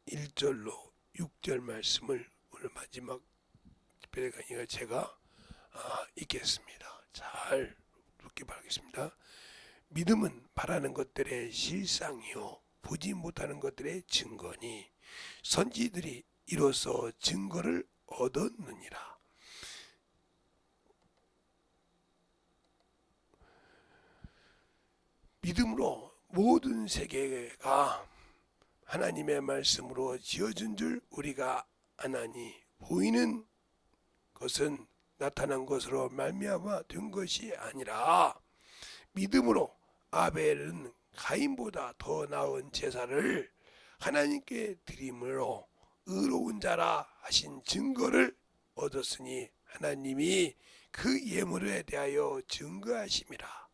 1절로 6절 말씀을 오늘 마지막 특별히 강의가 제가 읽겠습니다. 잘 듣기 바라겠습니다. 믿음은 바라는 것들의 실상이요 보지 못하는 것들의 증거니 선지들이 이로써 증거를 얻었느니라. 믿음으로 모든 세계가 하나님의 말씀으로 지어진 줄 우리가 아나니 보이는 것은 나타난 것으로 말미암아 된 것이 아니라 믿음으로 아벨은 가인보다 더 나은 제사를 하나님께 드림으로 의로운 자라 하신 증거를 얻었으니 하나님이 그 예물에 대하여 증거하심이라.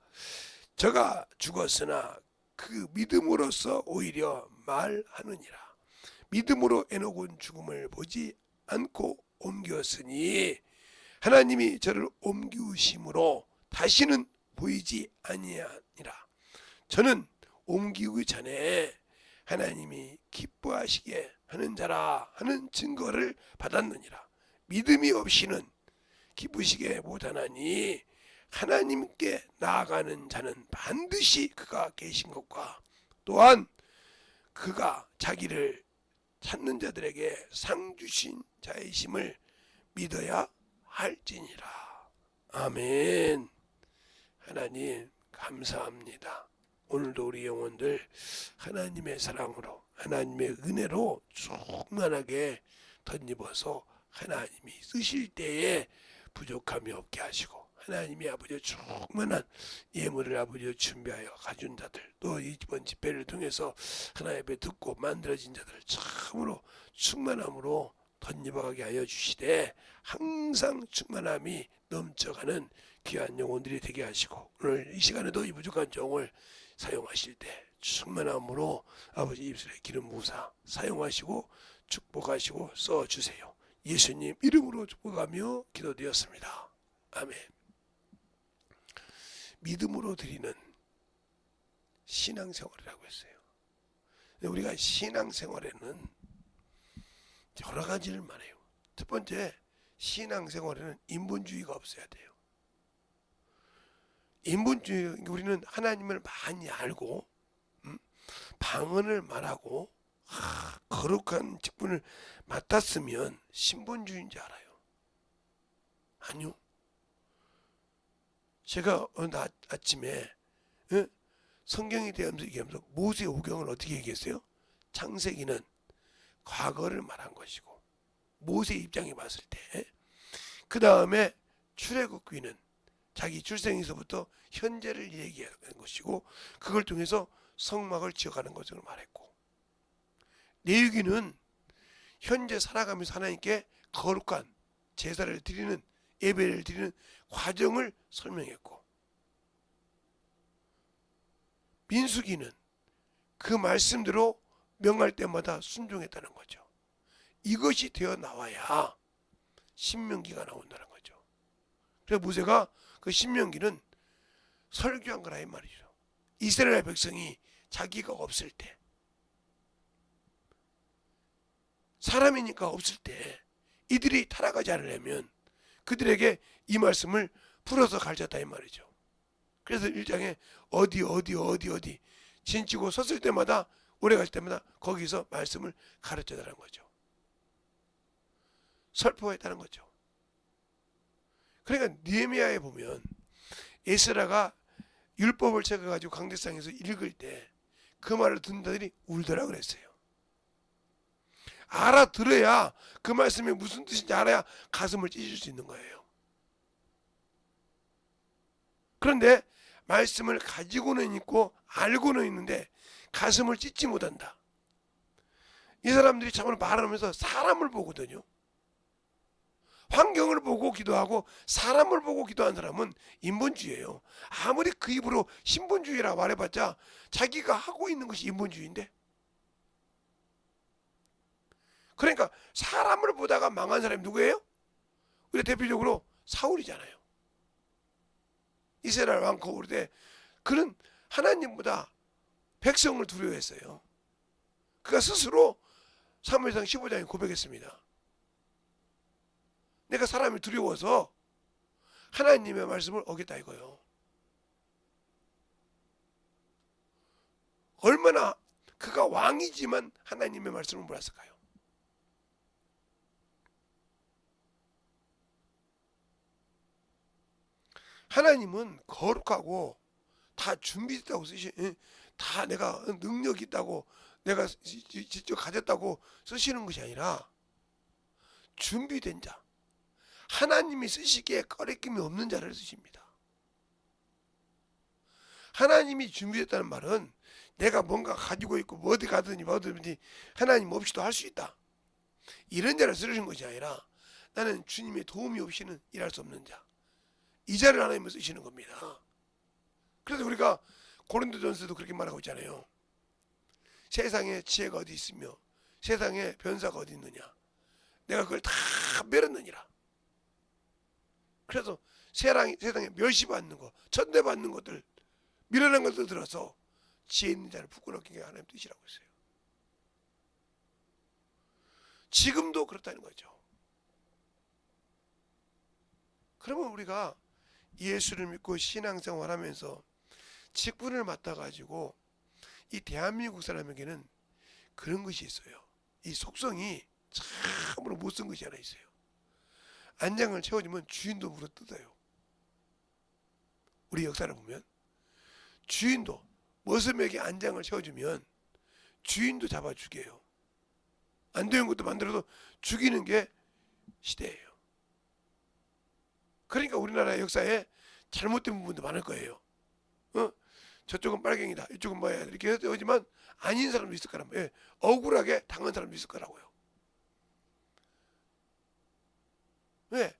저가 죽었으나 그 믿음으로써 오히려 말하느니라. 믿음으로 에녹은 죽음을 보지 않고 옮겼으니 하나님이 저를 옮기심으로 다시는 보이지 아니하니라. 저는 옮기기 전에 하나님이 기뻐하시게 하는 자라 하는 증거를 받았느니라. 믿음이 없이는 기쁘시게 못하나니 하나님께 나아가는 자는 반드시 그가 계신 것과 또한 그가 자기를 찾는 자들에게 상 주신 자이심을 믿어야 할지니라. 아멘. 하나님 감사합니다. 오늘도 우리 영혼들 하나님의 사랑으로 하나님의 은혜로 충만하게 덧입어서 하나님이 쓰실 때에 부족함이 없게 하시고 하나님이 아버지 충만한 예물을 아버지 준비하여 가준 자들 또 이번 집회를 통해서 하나님 앞에 듣고 만들어진 자들 참으로 충만함으로 덧입어가게 하여 주시되 항상 충만함이 넘쳐가는 귀한 영혼들이 되게 하시고 오늘 이 시간에도 이 부족한 종을 사용하실 때 충만함으로 아버지 입술에 기름 부으사 사용하시고 축복하시고 써주세요. 예수님 이름으로 축복하며 기도드렸습니다. 아멘. 믿음으로 드리는 신앙생활이라고 했어요. 우리가 신앙생활에는 여러 가지를 말해요. 첫 번째, 신앙생활에는 인본주의가 없어야 돼요. 인본주의, 우리는 하나님을 많이 알고 방언을 말하고 거룩한 직분을 맡았으면 신본주의인지 알아요. 아니요. 제가 어느 아침에 성경에 대하면서 얘기하면서 모세의 오경을 어떻게 얘기했어요? 창세기는 과거를 말한 것이고 모세의 입장에 봤을 때 그 다음에 출애굽기는 자기 출생에서부터 현재를 얘기하는 것이고 그걸 통해서 성막을 지어가는 것을 말했고 레위기는 현재 살아가면서 하나님께 거룩한 제사를 드리는 예배를 드리는 과정을 설명했고 민수기는 그 말씀대로 명할 때마다 순종했다는 거죠. 이것이 되어 나와야 신명기가 나온다는 거죠. 그래서 모세가 그 신명기는 설교한 거라 이 말이죠. 이스라엘 백성이 자기가 없을 때 사람이니까 없을 때 이들이 타락하지 않으려면 그들에게 이 말씀을 풀어서 가르쳤다 이 말이죠. 그래서 1장에 어디 진치고 섰을 때마다 오래 갈 때마다 거기서 말씀을 가르쳐달라는 거죠. 설포했다는 거죠. 그러니까 느헤미야에 보면 에스라가 율법을 책가지고 강대상에서 읽을 때 그 말을 듣는 자들이 울더라 그랬어요. 알아들어야 그 말씀이 무슨 뜻인지 알아야 가슴을 찢을 수 있는 거예요. 그런데 말씀을 가지고는 있고 알고는 있는데 가슴을 찢지 못한다. 이 사람들이 참으로 말하면서 사람을 보거든요. 환경을 보고 기도하고 사람을 보고 기도한 사람은 인본주의예요. 아무리 그 입으로 신본주의라 말해봤자 자기가 하고 있는 것이 인본주의인데 그러니까 사람을 보다가 망한 사람이 누구예요? 우리 대표적으로 사울이잖아요. 이스라엘 왕 거울 때 그는 하나님보다 백성을 두려워했어요. 그가 스스로 사무엘상 15장에 고백했습니다. 내가 사람이 두려워서 하나님의 말씀을 어겼다 이거요. 얼마나 그가 왕이지만 하나님의 말씀을 몰랐을까요? 하나님은 거룩하고 다 준비됐다고 다 내가 능력이 있다고 내가 직접 가졌다고 쓰시는 것이 아니라 준비된 자, 하나님이 쓰시기에 꺼리낌이 없는 자를 쓰십니다. 하나님이 준비됐다는 말은 내가 뭔가 가지고 있고 어디 가든지 뭐든지 하나님 없이도 할 수 있다, 이런 자를 쓰시는 것이 아니라 나는 주님의 도움이 없이는 일할 수 없는 자, 이 자를 하나님은 쓰시는 겁니다. 그래서 우리가 고린도전서도 그렇게 말하고 있잖아요. 세상에 지혜가 어디 있으며 세상에 변사가 어디 있느냐, 내가 그걸 다 멸했느니라. 그래서 세상에 멸시받는 것, 천대받는 것들, 미련한 것들 들어서 지혜 있는 자를 부끄럽게 하게 하나님 뜻이라고 했어요. 지금도 그렇다는 거죠. 그러면 우리가 예수를 믿고 신앙생활하면서 직분을 맡아가지고 이 대한민국 사람에게는 그런 것이 있어요. 이 속성이 참으로 못 쓴 것이 하나 있어요. 안장을 채워주면 주인도 물어뜯어요. 우리 역사를 보면 주인도 머슴에게 안장을 채워주면 주인도 잡아 죽여요. 안 되는 것도 만들어도 죽이는 게 시대예요. 그러니까 우리나라 역사에 잘못된 부분도 많을 거예요. 저쪽은 빨갱이다, 이쪽은 뭐야, 이렇게 하지만 아닌 사람도 있을 거란 말이에요. 억울하게 당한 사람도 있을 거라고요. 왜?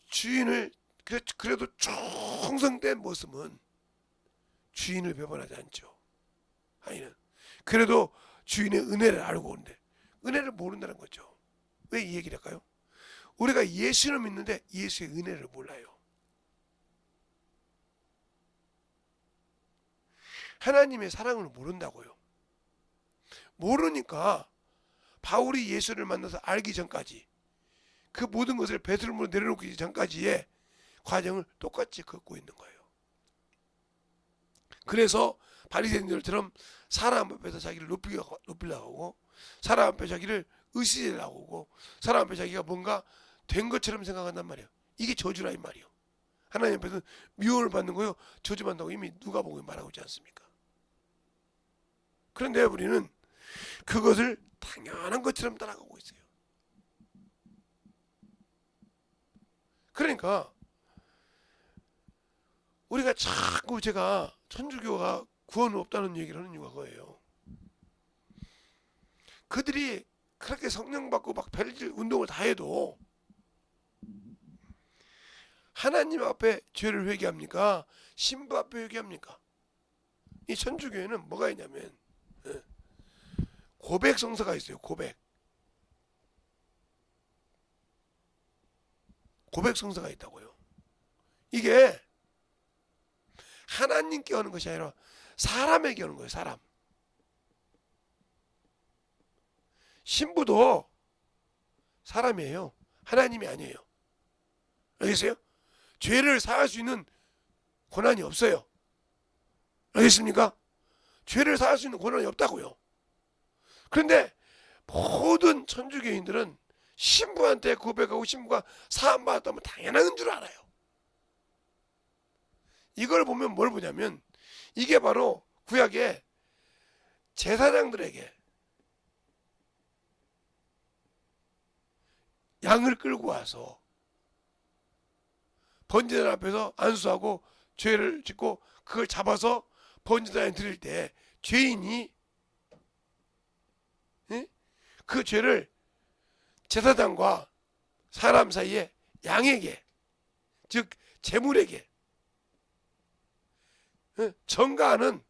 주인을 그래도 충성된 모습은 주인을 배반하지 않죠. 아니는 그래도 주인의 은혜를 알고 오는데 은혜를 모른다는 거죠. 왜 이 얘기를 할까요? 우리가 예수를 믿는데 예수의 은혜를 몰라요. 하나님의 사랑을 모른다고요. 모르니까 바울이 예수를 만나서 알기 전까지 그 모든 것을 배설물로 내려놓기 전까지의 과정을 똑같이 걷고 있는 거예요. 그래서 바리새인들처럼 사람 앞에서 자기를 높이려고 하고, 사람 앞에 자기를 의시하려고 하고, 사람 앞에 자기가 뭔가 된 것처럼 생각한단 말이에요. 이게 저주라 이 말이에요. 하나님 앞에서 미움을 받는 거요, 저주받는다고 이미 누가복음에 말하고 있지 않습니까? 그런데 우리는 그것을 당연한 것처럼 따라가고 있어요. 그러니까 우리가 자꾸 제가 천주교가 구원 없다는 얘기를 하는 이유가 그거예요. 그들이 그렇게 성령 받고 막 별질 운동을 다 해도 하나님 앞에 죄를 회개합니까? 신부 앞에 회개합니까? 이 천주교에는 뭐가 있냐면 고백 성서가 있어요. 고백 성서가 있다고요. 이게 하나님께 하는 것이 아니라 사람에게 하는 거예요. 사람. 신부도 사람이에요. 하나님이 아니에요. 알겠어요? 죄를 사할 수 있는 권한이 없어요. 알겠습니까? 죄를 사할 수 있는 권한이 없다고요. 그런데 모든 천주교인들은 신부한테 고백하고 신부가 사함받았다면 당연한 줄 알아요. 이걸 보면 뭘 보냐면 이게 바로 구약의 제사장들에게 양을 끌고 와서 번제단 앞에서 안수하고 죄를 짓고 그걸 잡아서 번제단에 드릴 때 죄인이 그 죄를 제사장과 사람 사이에 양에게, 즉 제물에게 전가하는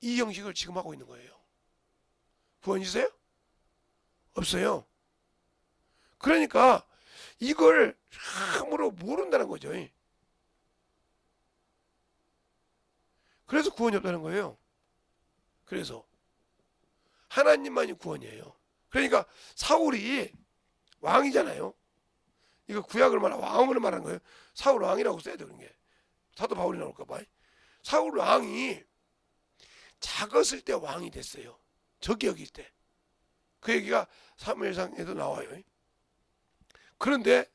이 형식을 지금 하고 있는 거예요. 구원 있어요? 없어요. 그러니까 이걸 함부로 모른다는 거죠. 그래서 구원이 없다는 거예요. 그래서 하나님만이 구원이에요. 그러니까 사울이 왕이잖아요. 이거 구약을 말하고 왕을 말하는 거예요. 사울 왕이라고 써야 되는 게. 사도 바울이 나올까 봐. 사울 왕이 작았을 때 왕이 됐어요. 적이 여길 때. 그 얘기가 사무엘상에도 나와요. 그런데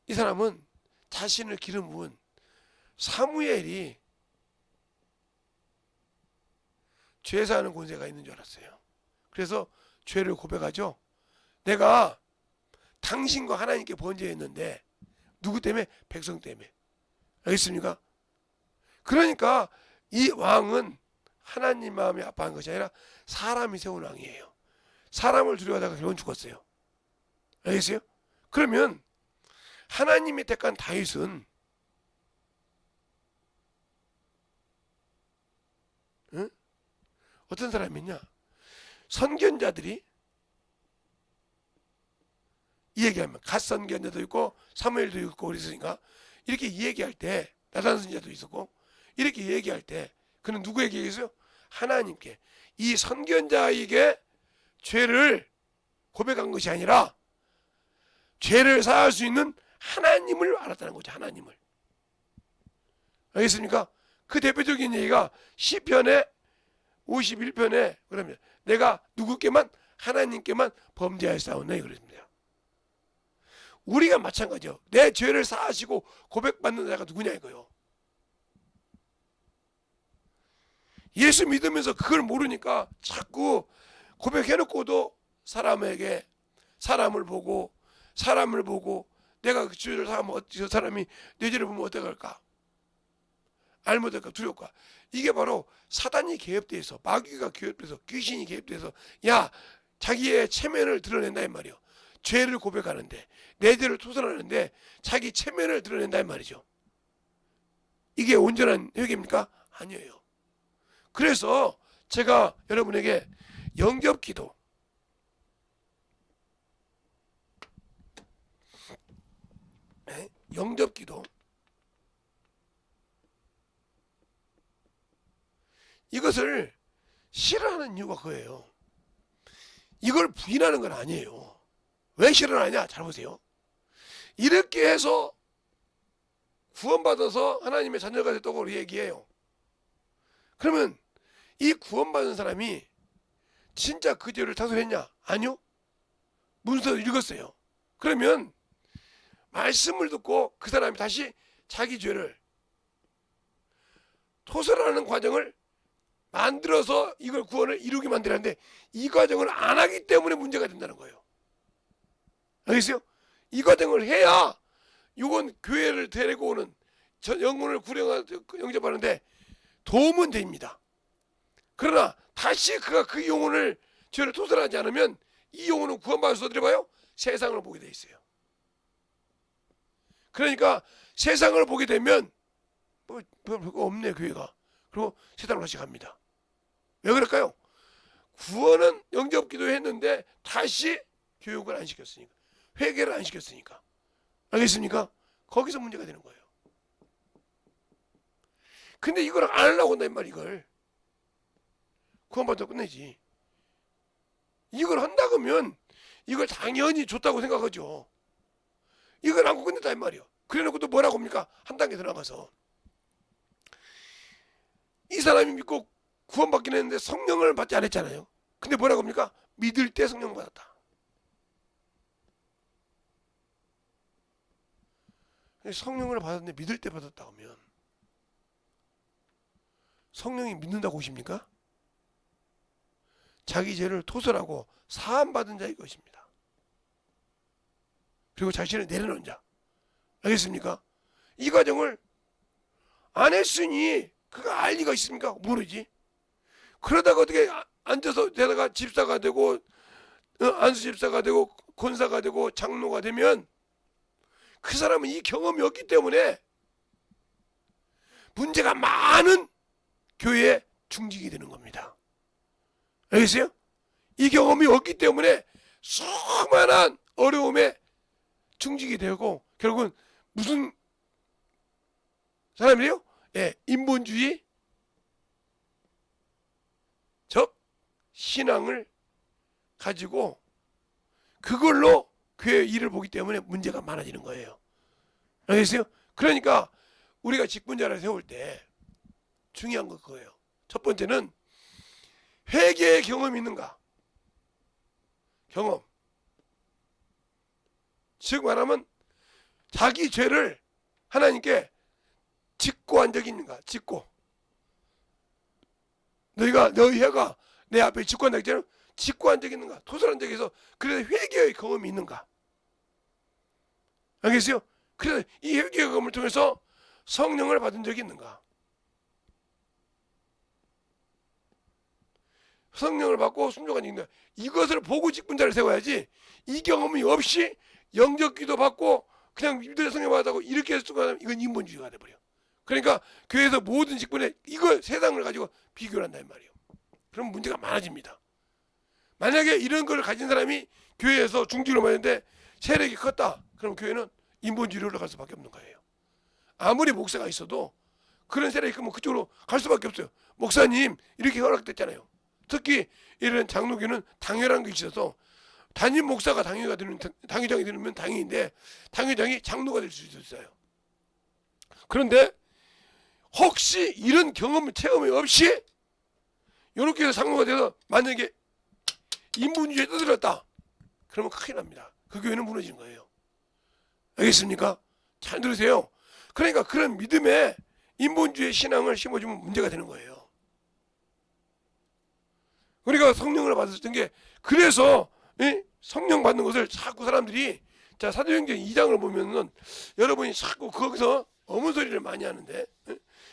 이 사람은 자신을 기름 부은 사무엘이 죄 사하는 권세가 있는 줄 알았어요. 그래서 죄를 고백하죠. 내가 당신과 하나님께 번제했는데 누구 때문에? 백성 때문에. 알겠습니까? 그러니까 이 왕은 하나님 마음이 아파한 것이 아니라 사람이 세운 왕이에요. 사람을 두려워하다가 결국은 죽었어요. 알겠어요? 그러면 하나님이 택한 다윗은 응? 어떤 사람이냐? 선견자들이 이 얘기하면 갓 선견자도 있고 사무엘도 있고 그랬으니까 이렇게 이 얘기할 때 나단 선지자도 있었고 이렇게 얘기할 때 그는 누구에게 얘기했어요? 하나님께. 이 선견자에게 죄를 고백한 것이 아니라 죄를 사할 수 있는 하나님을 알았다는 거죠. 하나님을. 알겠습니까? 그 대표적인 얘기가 시편의 51편에 그러면 내가 누구께만 하나님께만 범죄하였사오니 그랬습니다. 우리가 마찬가지요. 내 죄를 사하시고 고백받는 자가 누구냐 이거요. 예수 믿으면서 그걸 모르니까 자꾸 고백해놓고도 사람을 보고 내가 그 죄를 사하면 저 사람이 내 죄를 보면 어떡할까? 알면 어떨까? 두려울까? 이게 바로 사단이 개입돼 있어. 마귀가 개입돼서 귀신이 개입돼서 야 자기의 체면을 드러낸다 이 말이요. 죄를 고백하는데 내 죄를 토설하는데 자기 체면을 드러낸다 이 말이죠. 이게 온전한 회개입니까? 아니에요. 그래서 제가 여러분에게 영접기도 이것을 싫어하는 이유가 그거예요. 이걸 부인하는 건 아니에요. 왜 싫어하냐? 잘 보세요. 이렇게 해서 구원받아서 하나님의 자녀가 됐다고 얘기해요. 그러면 이 구원받은 사람이 진짜 그 죄를 타설했냐? 아니요. 문서를 읽었어요. 그러면 말씀을 듣고 그 사람이 다시 자기 죄를 토설하는 과정을 만들어서 이걸 구원을 이루게 만들었는데 이 과정을 안 하기 때문에 문제가 된다는 거예요. 알겠어요? 이 과정을 해야 이건 교회를 데리고 오는 영혼을 영접하는데 도움은 됩니다. 그러나 다시 그가 그 영혼을 죄를 토설하지 않으면 이 영혼은 구원받아서 어디를 봐요? 세상을 보게 돼 있어요. 그러니까 세상을 보게 되면 별거 없네 교회가. 그리고 세상으로 다시 갑니다. 왜 그럴까요? 구원은 영접기도 했는데 다시 교육을 안 시켰으니까, 회개를 안 시켰으니까. 알겠습니까? 거기서 문제가 되는 거예요. 근데 이걸 안 하려고 한다 이 말. 이걸 구원받아 끝내지. 이걸 한다 그러면 이걸 당연히 좋다고 생각하죠. 이걸 안고 끝냈다 이 말이요. 그래놓고 또 뭐라고 합니까? 한 단계 더 나가서 이 사람이 믿고 구원받긴 했는데 성령을 받지 않았잖아요. 근데 뭐라고 합니까? 믿을 때 성령 받았다. 성령을 받았는데 믿을 때 받았다 하면 성령이 믿는다고 오십니까? 자기 죄를 토설하고 사함받은 자의 것입니다. 그리고 자신을 내려놓은 자. 알겠습니까? 이 과정을 안 했으니 그가 알 리가 있습니까? 모르지. 그러다가 어떻게 앉아서 되다가 집사가 되고 안수 집사가 되고 권사가 되고 장로가 되면 그 사람은 이 경험이 없기 때문에 문제가 많은 교회에 중직이 되는 겁니다. 알겠어요? 이 경험이 없기 때문에 수많은 어려움에 중직이 되고 결국은 무슨 사람이래요? 예, 인본주의 적 신앙을 가지고 그걸로 교회 일을 보기 때문에 문제가 많아지는 거예요. 알겠어요? 그러니까 우리가 직분자를 세울 때 중요한 건 그거예요. 첫 번째는 회개의 경험이 있는가? 경험. 즉 말하면 자기 죄를 하나님께 직고한 적이 있는가? 직고. 너희 혀가 내 앞에 직고한다 했잖아요. 직고한 적이 있는가? 토설한 적이 있어. 그래서 회개의 경험이 있는가? 알겠어요? 그래서 이 회개의 경험을 통해서 성령을 받은 적이 있는가? 성령을 받고 순종한 적이 있는가? 이것을 보고 직분자를 세워야지 이 경험이 없이 영적 기도 받고 그냥 믿음의 성령 받았다고 이렇게 해서 하면 이건 인본주의가 돼버려. 그러니까 교회에서 모든 직분에 이걸 세상을 가지고 비교를 한단 말이에요. 그럼 문제가 많아집니다. 만약에 이런 걸 가진 사람이 교회에서 중직으로 받는데 세력이 컸다. 그럼 교회는 인본주의로 올라갈 수밖에 없는 거예요. 아무리 목사가 있어도 그런 세력이 크면 그쪽으로 갈 수밖에 없어요. 목사님 이렇게 허락됐잖아요. 특히 이런 장로교는 당회라는 게 있어서 단임 목사가 당회장이 되면 당회인데 당회장이 장로가 될 수도 있어요. 그런데 혹시 이런 체험이 없이 이렇게 해서 장로가 돼서 만약에 인본주의에 떠들었다. 그러면 큰일 납니다. 그 교회는 무너지는 거예요. 알겠습니까? 잘 들으세요. 그러니까 그런 믿음에 인본주의 신앙을 심어주면 문제가 되는 거예요. 우리가 성령을 받았던 게 그래서 성령 받는 것을 자꾸 사람들이 자 사도행전 2장을 보면은 여러분이 자꾸 거기서 어문 소리를 많이 하는데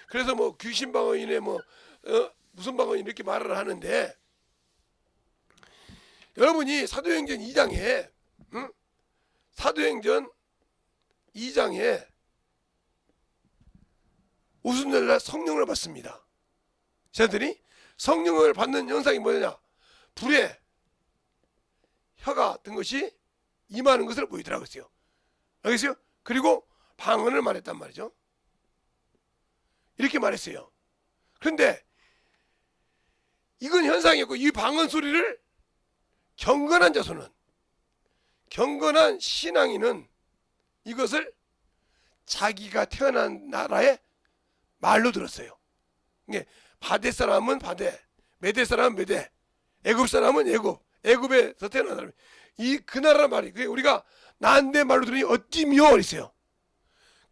그래서 뭐 귀신 방언이네 뭐 무슨 방언 이렇게 말을 하는데 여러분이 사도행전 2장에 사도행전 2장에 오순절날 성령을 받습니다. 저들이 성령을 받는 현상이 뭐냐? 불에 혀가 든 것이 임하는 것을 보이더라고요. 알겠어요? 그리고 방언을 말했단 말이죠. 이렇게 말했어요. 그런데 이건 현상이었고 이 방언 소리를 경건한 자손은 경건한 신앙인은 이것을 자기가 태어난 나라의 말로 들었어요. 이게 바데 사람은 바데, 메데 사람은 메데, 애굽 사람은 애굽, 애굽에서 태어난 사람이 그 나라 말이 우리가 나한테 말로 들으니 어찌미요 있어요.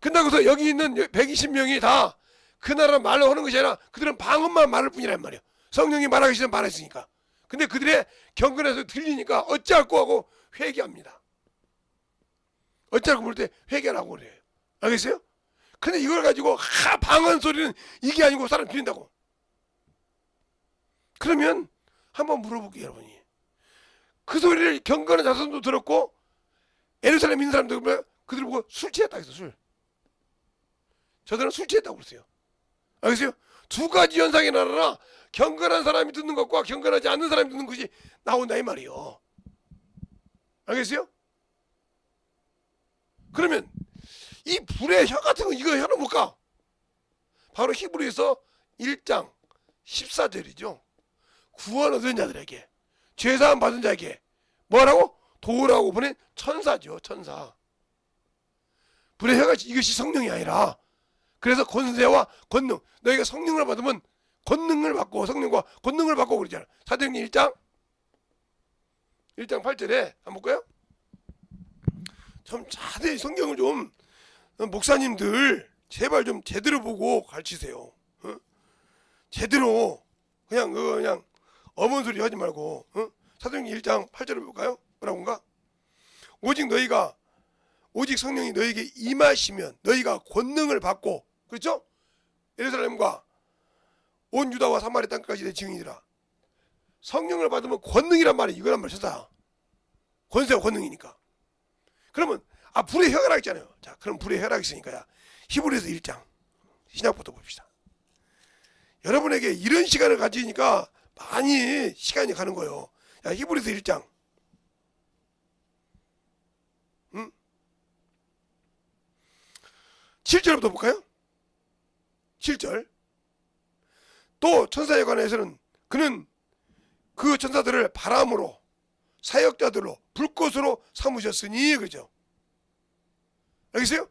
끝나고서 여기 있는 120명이 다 그 나라 말로 하는 것이 아니라 그들은 방언만 말할 뿐이란 말이에요. 성령이 말하기 전에 말했으니까. 근데 그들의 경건에서 들리니까 어찌할꼬 하고 회개합니다. 어찌할꼬 볼 때 회개하라고 그래요. 알겠어요? 근데 이걸 가지고 방언 소리는 이게 아니고 사람 들린다고. 그러면 한번 물어볼게요, 여러분이. 그 소리를 경건한 자손도 들었고 예루살렘 있는 사람들 보면 그들 보고 술 취했다 했어. 술. 저들은 술 취했다고 그랬어요. 알겠어요? 두 가지 현상이 나타나 경건한 사람이 듣는 것과 경건하지 않는 사람이 듣는 것이 나온다 이 말이에요. 알겠어요? 그러면 이 불의 혀 같은 거 이거 혀는 뭘까? 바로 히브리서 1장 14절이죠. 구원 얻은 자들에게 죄사함 받은 자에게 뭐라고? 도우라고 보낸 천사죠. 천사. 불의 혀가 이것이 성령이 아니라 그래서 권세와 권능 너희가 성령을 받으면 권능을 받고 성령과 권능을 받고 그러잖아. 사도행전 1장 8절에 한번 볼까요? 참 자세히 성경을 좀 목사님들 제발 좀 제대로 보고 가르치세요. 제대로 그냥 어문 소리 하지 말고 사도행전 1장 8절을 볼까요? 뭐라고인가? 오직 성령이 너희에게 임하시면 너희가 권능을 받고 그렇죠? 예루살렘과 온 유다와 사마리아 땅까지 내 증인이라. 성령을 받으면 권능이란 말이 이거란 말이야. 천사. 권세와 권능이니까. 그러면 불의 혀가 있잖아요. 자, 그럼 불의 혀가 있으니까야 히브리서 1장 신약부터 봅시다. 여러분에게 이런 시간을 가지니까 많이 시간이 가는 거예요. 야, 히브리서 1장 7절부터 볼까요? 7절. 또 천사에 관해서는 그는 그 천사들을 바람으로 사역자들로 불꽃으로 삼으셨으니, 그죠? 알겠어요?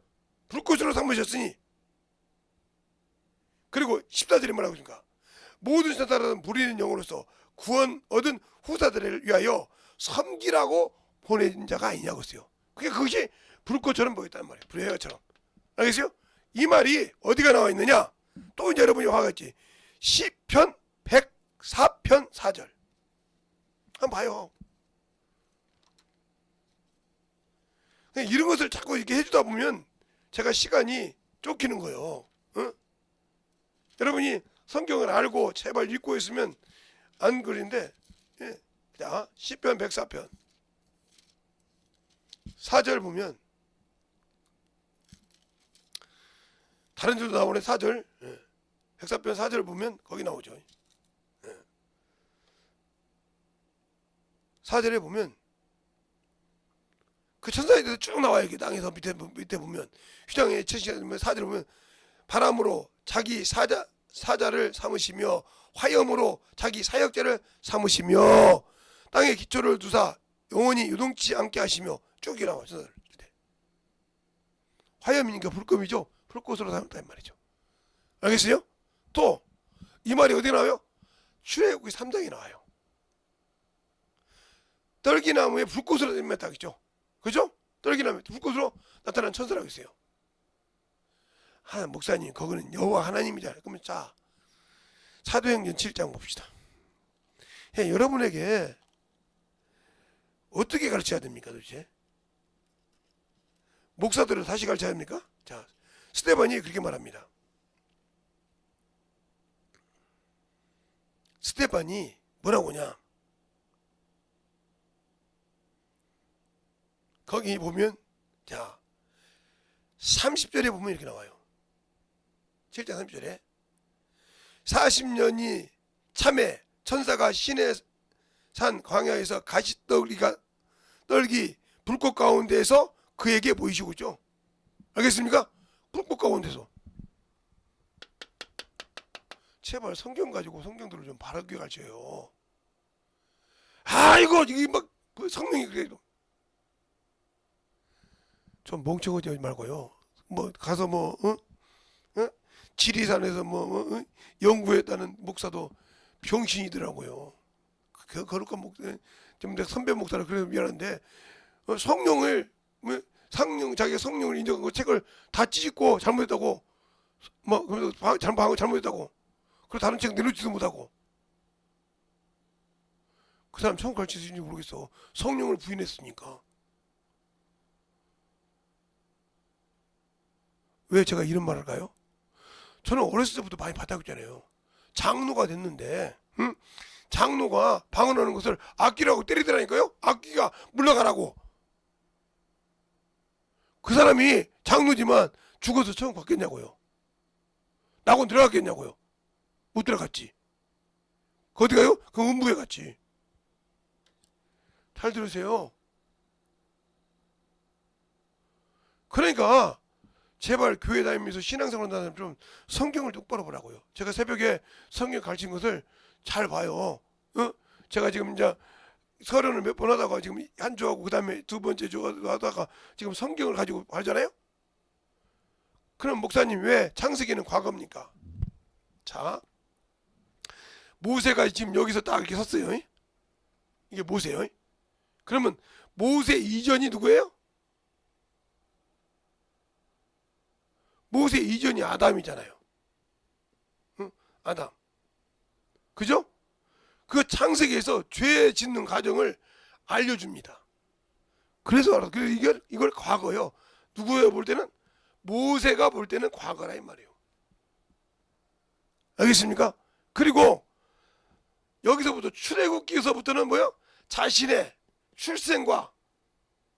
불꽃으로 삼으셨으니. 그리고 14절에 뭐라고 하십니까? 모든 사람은 부리는 영으로서 구원 얻은 후사들을 위하여 섬기라고 보내진 자가 아니냐고 했어요. 그것이 불꽃처럼 보였다는 말이에요. 불의 해처럼. 알겠어요? 이 말이 어디가 나와 있느냐? 또 이제 여러분이 화가있지. 시편 104편 4절. 한번 봐요. 이런 것을 자꾸 이렇게 해주다 보면 제가 시간이 쫓기는 거예요. 어? 여러분이 성경을 알고 제발 읽고 있으면 안 그린데, 예. 자, 시편 104편 4절 보면, 다른 줄도 나오네. 4절. 예. 104편 4절 보면 거기 나오죠. 예. 4절에 보면 그 천사에 대해서 쭉 나와요. 이렇게 땅에서 밑에 보면 휘장의 천시가 되면 4절에 보면 바람으로 자기 사자를 삼으시며 화염으로 자기 사역자를 삼으시며 땅의 기초를 두사 영원히 유동치 않게 하시며 쭉 나와요. 화염이니까 불금이죠. 불꽃으로 삼았다는 말이죠. 알겠어요? 또 이 말이 어디 나와요? 출애굽기 3장에 나와요. 떨기나무에 불꽃으로 임했다겠죠. 그죠? 떨기나무에 불꽃으로 나타난 천사라고 했어요. 목사님, 거기는 여호와 하나님이잖아요. 그러면 자, 사도행전 7장 봅시다. 여러분에게 어떻게 가르쳐야 됩니까, 도대체? 목사들을 다시 가르쳐야 됩니까? 자, 스데반이 그렇게 말합니다. 스데반이 뭐라고 하냐? 거기 보면, 자, 30절에 보면 이렇게 나와요. 7장 30절에 40년이 참에 천사가 신의 산 광야에서 가시떨기 불꽃 가운데에서 그에게 보이시고 있죠. 알겠습니까? 불꽃 가운데서. 제발 성경 가지고 성경들을 좀 바르게 가르쳐요. 아이고 이게 막 성령이 그래도 좀 멍청하지 말고요. 뭐 가서 뭐 지리산에서 뭐 연구했다는 목사도 병신이더라고요. 거룩한 목사, 좀 선배 목사라 그래서 미안한데 성령을 자기가 성령을 인정하고 책을 다 찢고 잘못했다고 뭐 그래서 잘못했다고 그리고 다른 책 내놓지도 못하고 그 사람 처음 가르칠 수 있는지 모르겠어. 성령을 부인했으니까. 왜 제가 이런 말을 할까요? 저는 어렸을 때부터 많이 받아봤잖아요. 장로가 됐는데 장로가 방언하는 것을 악기라고 때리더라니까요. 악기가 물러가라고. 그 사람이 장로지만 죽어서 처음 받겠냐고요. 낙원 들어갔겠냐고요. 못 들어갔지. 어디 가요? 그 음부에 갔지. 잘 들으세요. 그러니까 제발 교회 다니면서 신앙생활 한다는 좀 성경을 똑바로 보라고요. 제가 새벽에 성경 가르친 것을 잘 봐요. 제가 지금 이제 서론을 몇 번 하다가 지금 한 주하고 그 다음에 두 번째 주 하다가 지금 성경을 가지고 하잖아요. 그럼 목사님 왜 창세기는 과거입니까? 자, 모세가 지금 여기서 딱 이렇게 섰어요. 이게 모세요. 그러면 모세 이전이 누구예요? 모세 이전이 아담이잖아요. 아담. 그죠? 그 창세기에서 죄 짓는 과정을 알려줍니다. 그래서 이걸 과거요. 누구예요? 볼 때는 모세가 볼 때는 과거라 이 말이에요. 알겠습니까? 그리고 여기서부터 출애굽기에서부터는 뭐요? 자신의 출생과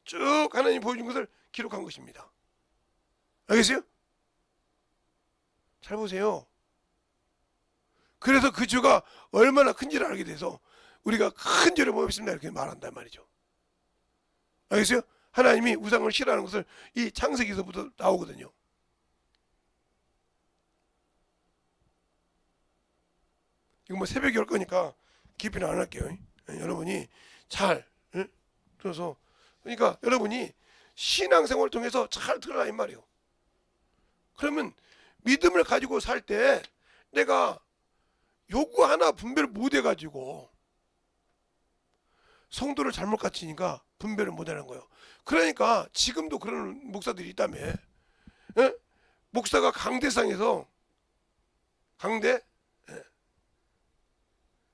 쭉 하나님 보여준 것을 기록한 것입니다. 알겠어요? 잘 보세요. 그래서 그 죄가 얼마나 큰지를 알게 돼서 우리가 큰 죄를 범했습니다 이렇게 말한단 말이죠. 알겠어요? 하나님이 우상을 싫어하는 것을 이 창세기에서부터 나오거든요. 이거 뭐 새벽에 할 거니까 깊이는 안 할게요. 여러분이 잘 그래서 그러니까 여러분이 신앙생활을 통해서 잘 들어라 이 말이에요. 그러면 믿음을 가지고 살 때 내가 요구 하나 분별을 못 해가지고 성도를 잘못 가르치니까 분별을 못 하는 거예요. 그러니까 지금도 그런 목사들이 있다며. 예? 목사가 강대상에서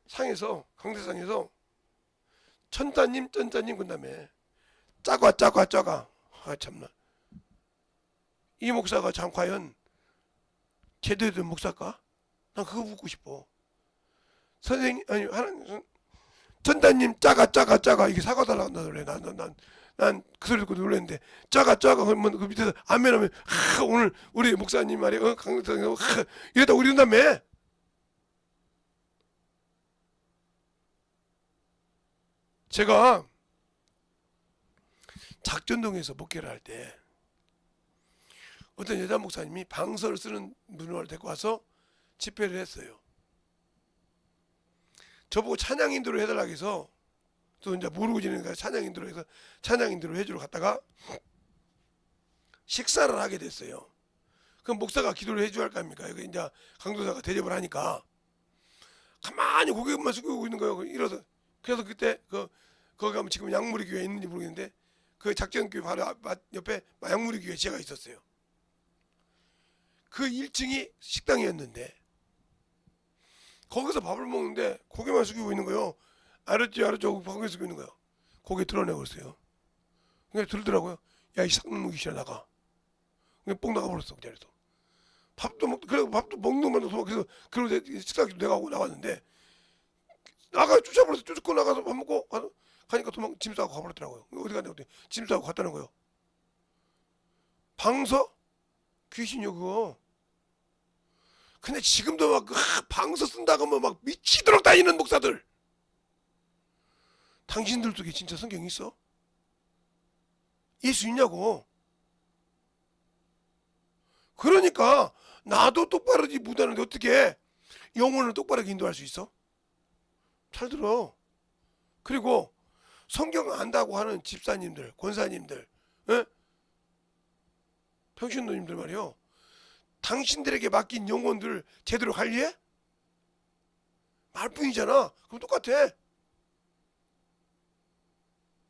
강대상에서 천자님 그다음에 짜가 아 참나 이 목사가 참 과연 제대로 된 목사일까? 난 그거 묻고 싶어. 선생님 아니 하나님 천자님 짜가 이게 사과 달라고 그래. 난 그 소리 듣고 놀랐는데 짜가 그러면 그 밑에서 아멘하면 오늘 우리 목사님 말이야 강대상에서 이러다 우리 이런다며. 제가 작전동에서 목회를 할 때 어떤 여자 목사님이 방서를 쓰는 분을 데리고 와서 집회를 했어요. 저보고 찬양 인도를 해달라고 해서 또 이제 모르고 지내니까 찬양 인도를 해서 찬양 인도를 해주러 갔다가 식사를 하게 됐어요. 그럼 목사가 기도를 해줘야 할 거 아닙니까? 여기 이제 강도사가 대접을 하니까 가만히 고개만 숙이고 있는 거예요. 이래서 그래서 그때 거기 가면 지금 양무리 교회 있는지 모르겠는데 그 작전교회 바로 옆에 양무리 교회 제가 있었어요. 그 1층이 식당이었는데 거기서 밥을 먹는데 고개만 숙이고 있는 거예요. 알았죠 고개 숙이고 있는 거예요. 고개 드러내고 있어요. 그냥 들더라고요. 야 이 쌍무기시라 나가. 그냥 뽕 나가버렸어 그 자리에서. 밥도 먹는 것만 도 그래서 식사기도 내가 하고 나왔는데 쫓아버려서 쫓고 나가서 밥 먹고 가니까 짐 싸고 가버렸더라고요. 어디 갔냐 그랬더니 짐 싸고 갔다는 거예요. 방서? 귀신이요 그거. 근데 지금도 막 방서 쓴다고 하면 막 미치도록 다니는 목사들. 당신들 속에 진짜 성경이 있어? 예수 있냐고. 그러니까 나도 똑바르지 못하는데 어떻게 영혼을 똑바르게 인도할 수 있어? 잘 들어. 그리고 성경 안다고 하는 집사님들, 권사님들, 에? 평신도님들 말이요. 당신들에게 맡긴 영혼들 제대로 관리해? 말뿐이잖아. 그럼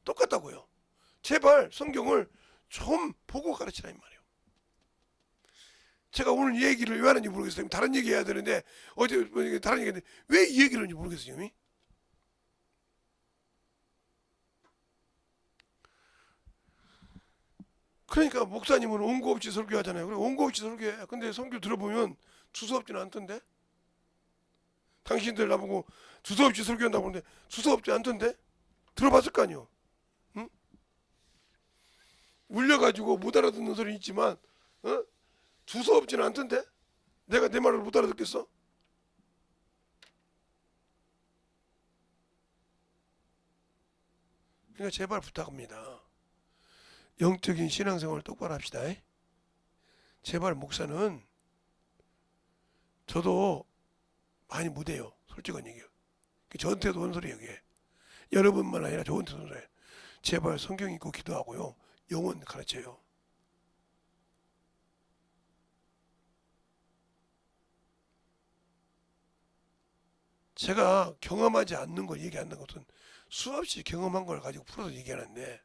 똑같다고요. 제발 성경을 좀 보고 가르치라 이 말이에요. 제가 오늘 이 얘기를 왜 하는지 모르겠어요. 다른 얘기 해야 되는데 어제 다른 얘기인데 왜 이 얘기를 하는지 모르겠어요. 이미. 그러니까 목사님은 원고 없이 설교하잖아요. 그래 원고 없이 설교해. 근데 성교 들어보면 주소 없지는 않던데. 당신들 나보고 주소 없이 설교한다고 하는데 주소 없지 않던데. 들어봤을 거 아니요. 응? 울려가지고 못 알아듣는 소리 있지만 주소 없지는 않던데. 내가 내 말을 못 알아듣겠어? 그러니까 제발 부탁합니다. 영적인 신앙생활을 똑바로 합시다. 제발 목사는 저도 많이 못해요. 솔직한 얘기요. 저한테도 온 소리예요. 이게. 여러분만 아니라 저한테도 온 소리예요. 제발 성경 읽고 기도하고요. 영혼 가르쳐요. 제가 경험하지 않는 걸 얘기하는 것은 수없이 경험한 걸 가지고 풀어서 얘기하는데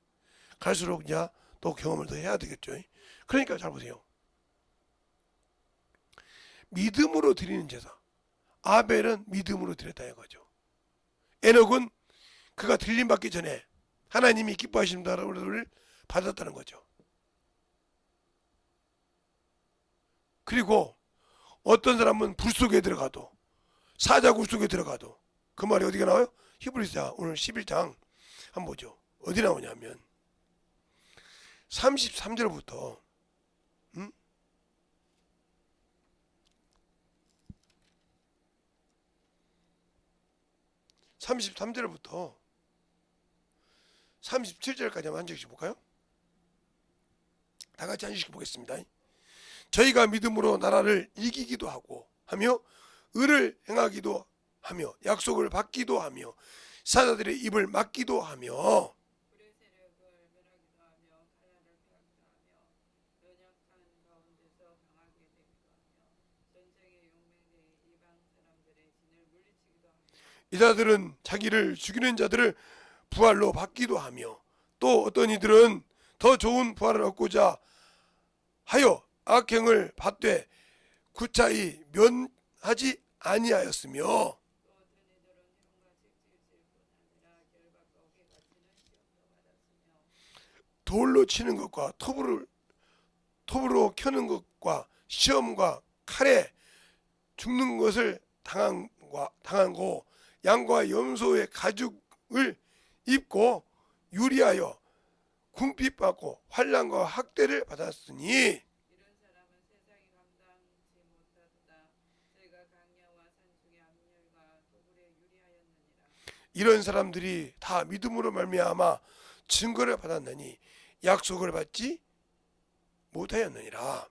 갈수록 이제 또 경험을 더 해야 되겠죠. 그러니까 잘 보세요. 믿음으로 드리는 제사. 아벨은 믿음으로 드렸다 이거죠. 에녹은 그가 들림 받기 전에 하나님이 기뻐하시는 나라를 받았다는 거죠. 그리고 어떤 사람은 불 속에 들어가도 사자굴 속에 들어가도 그 말이 어디가 나와요? 히브리서 오늘 11장 한번 보죠. 어디 나오냐면 33절부터 33절부터 37절까지 한번 한 절씩 볼까요? 다 같이 한 절씩 보겠습니다. 저희가 믿음으로 나라를 이기기도 하고 하며 의를 행하기도 하며 약속을 받기도 하며 사자들의 입을 막기도 하며 이 자들은 자기를 죽이는 자들을 부활로 받기도 하며 또 어떤 이들은 더 좋은 부활을 얻고자 하여 악행을 받되 구차히 면하지 아니하였으며 돌로 치는 것과 톱으로 켜는 것과 시험과 칼에 죽는 것을 당하고 양과 염소의 가죽을 입고 유리하여 궁핍받고 환난과 학대를 받았으니 이런 사람들이 다 믿음으로 말미암아 증거를 받았느니 약속을 받지 못하였느니라.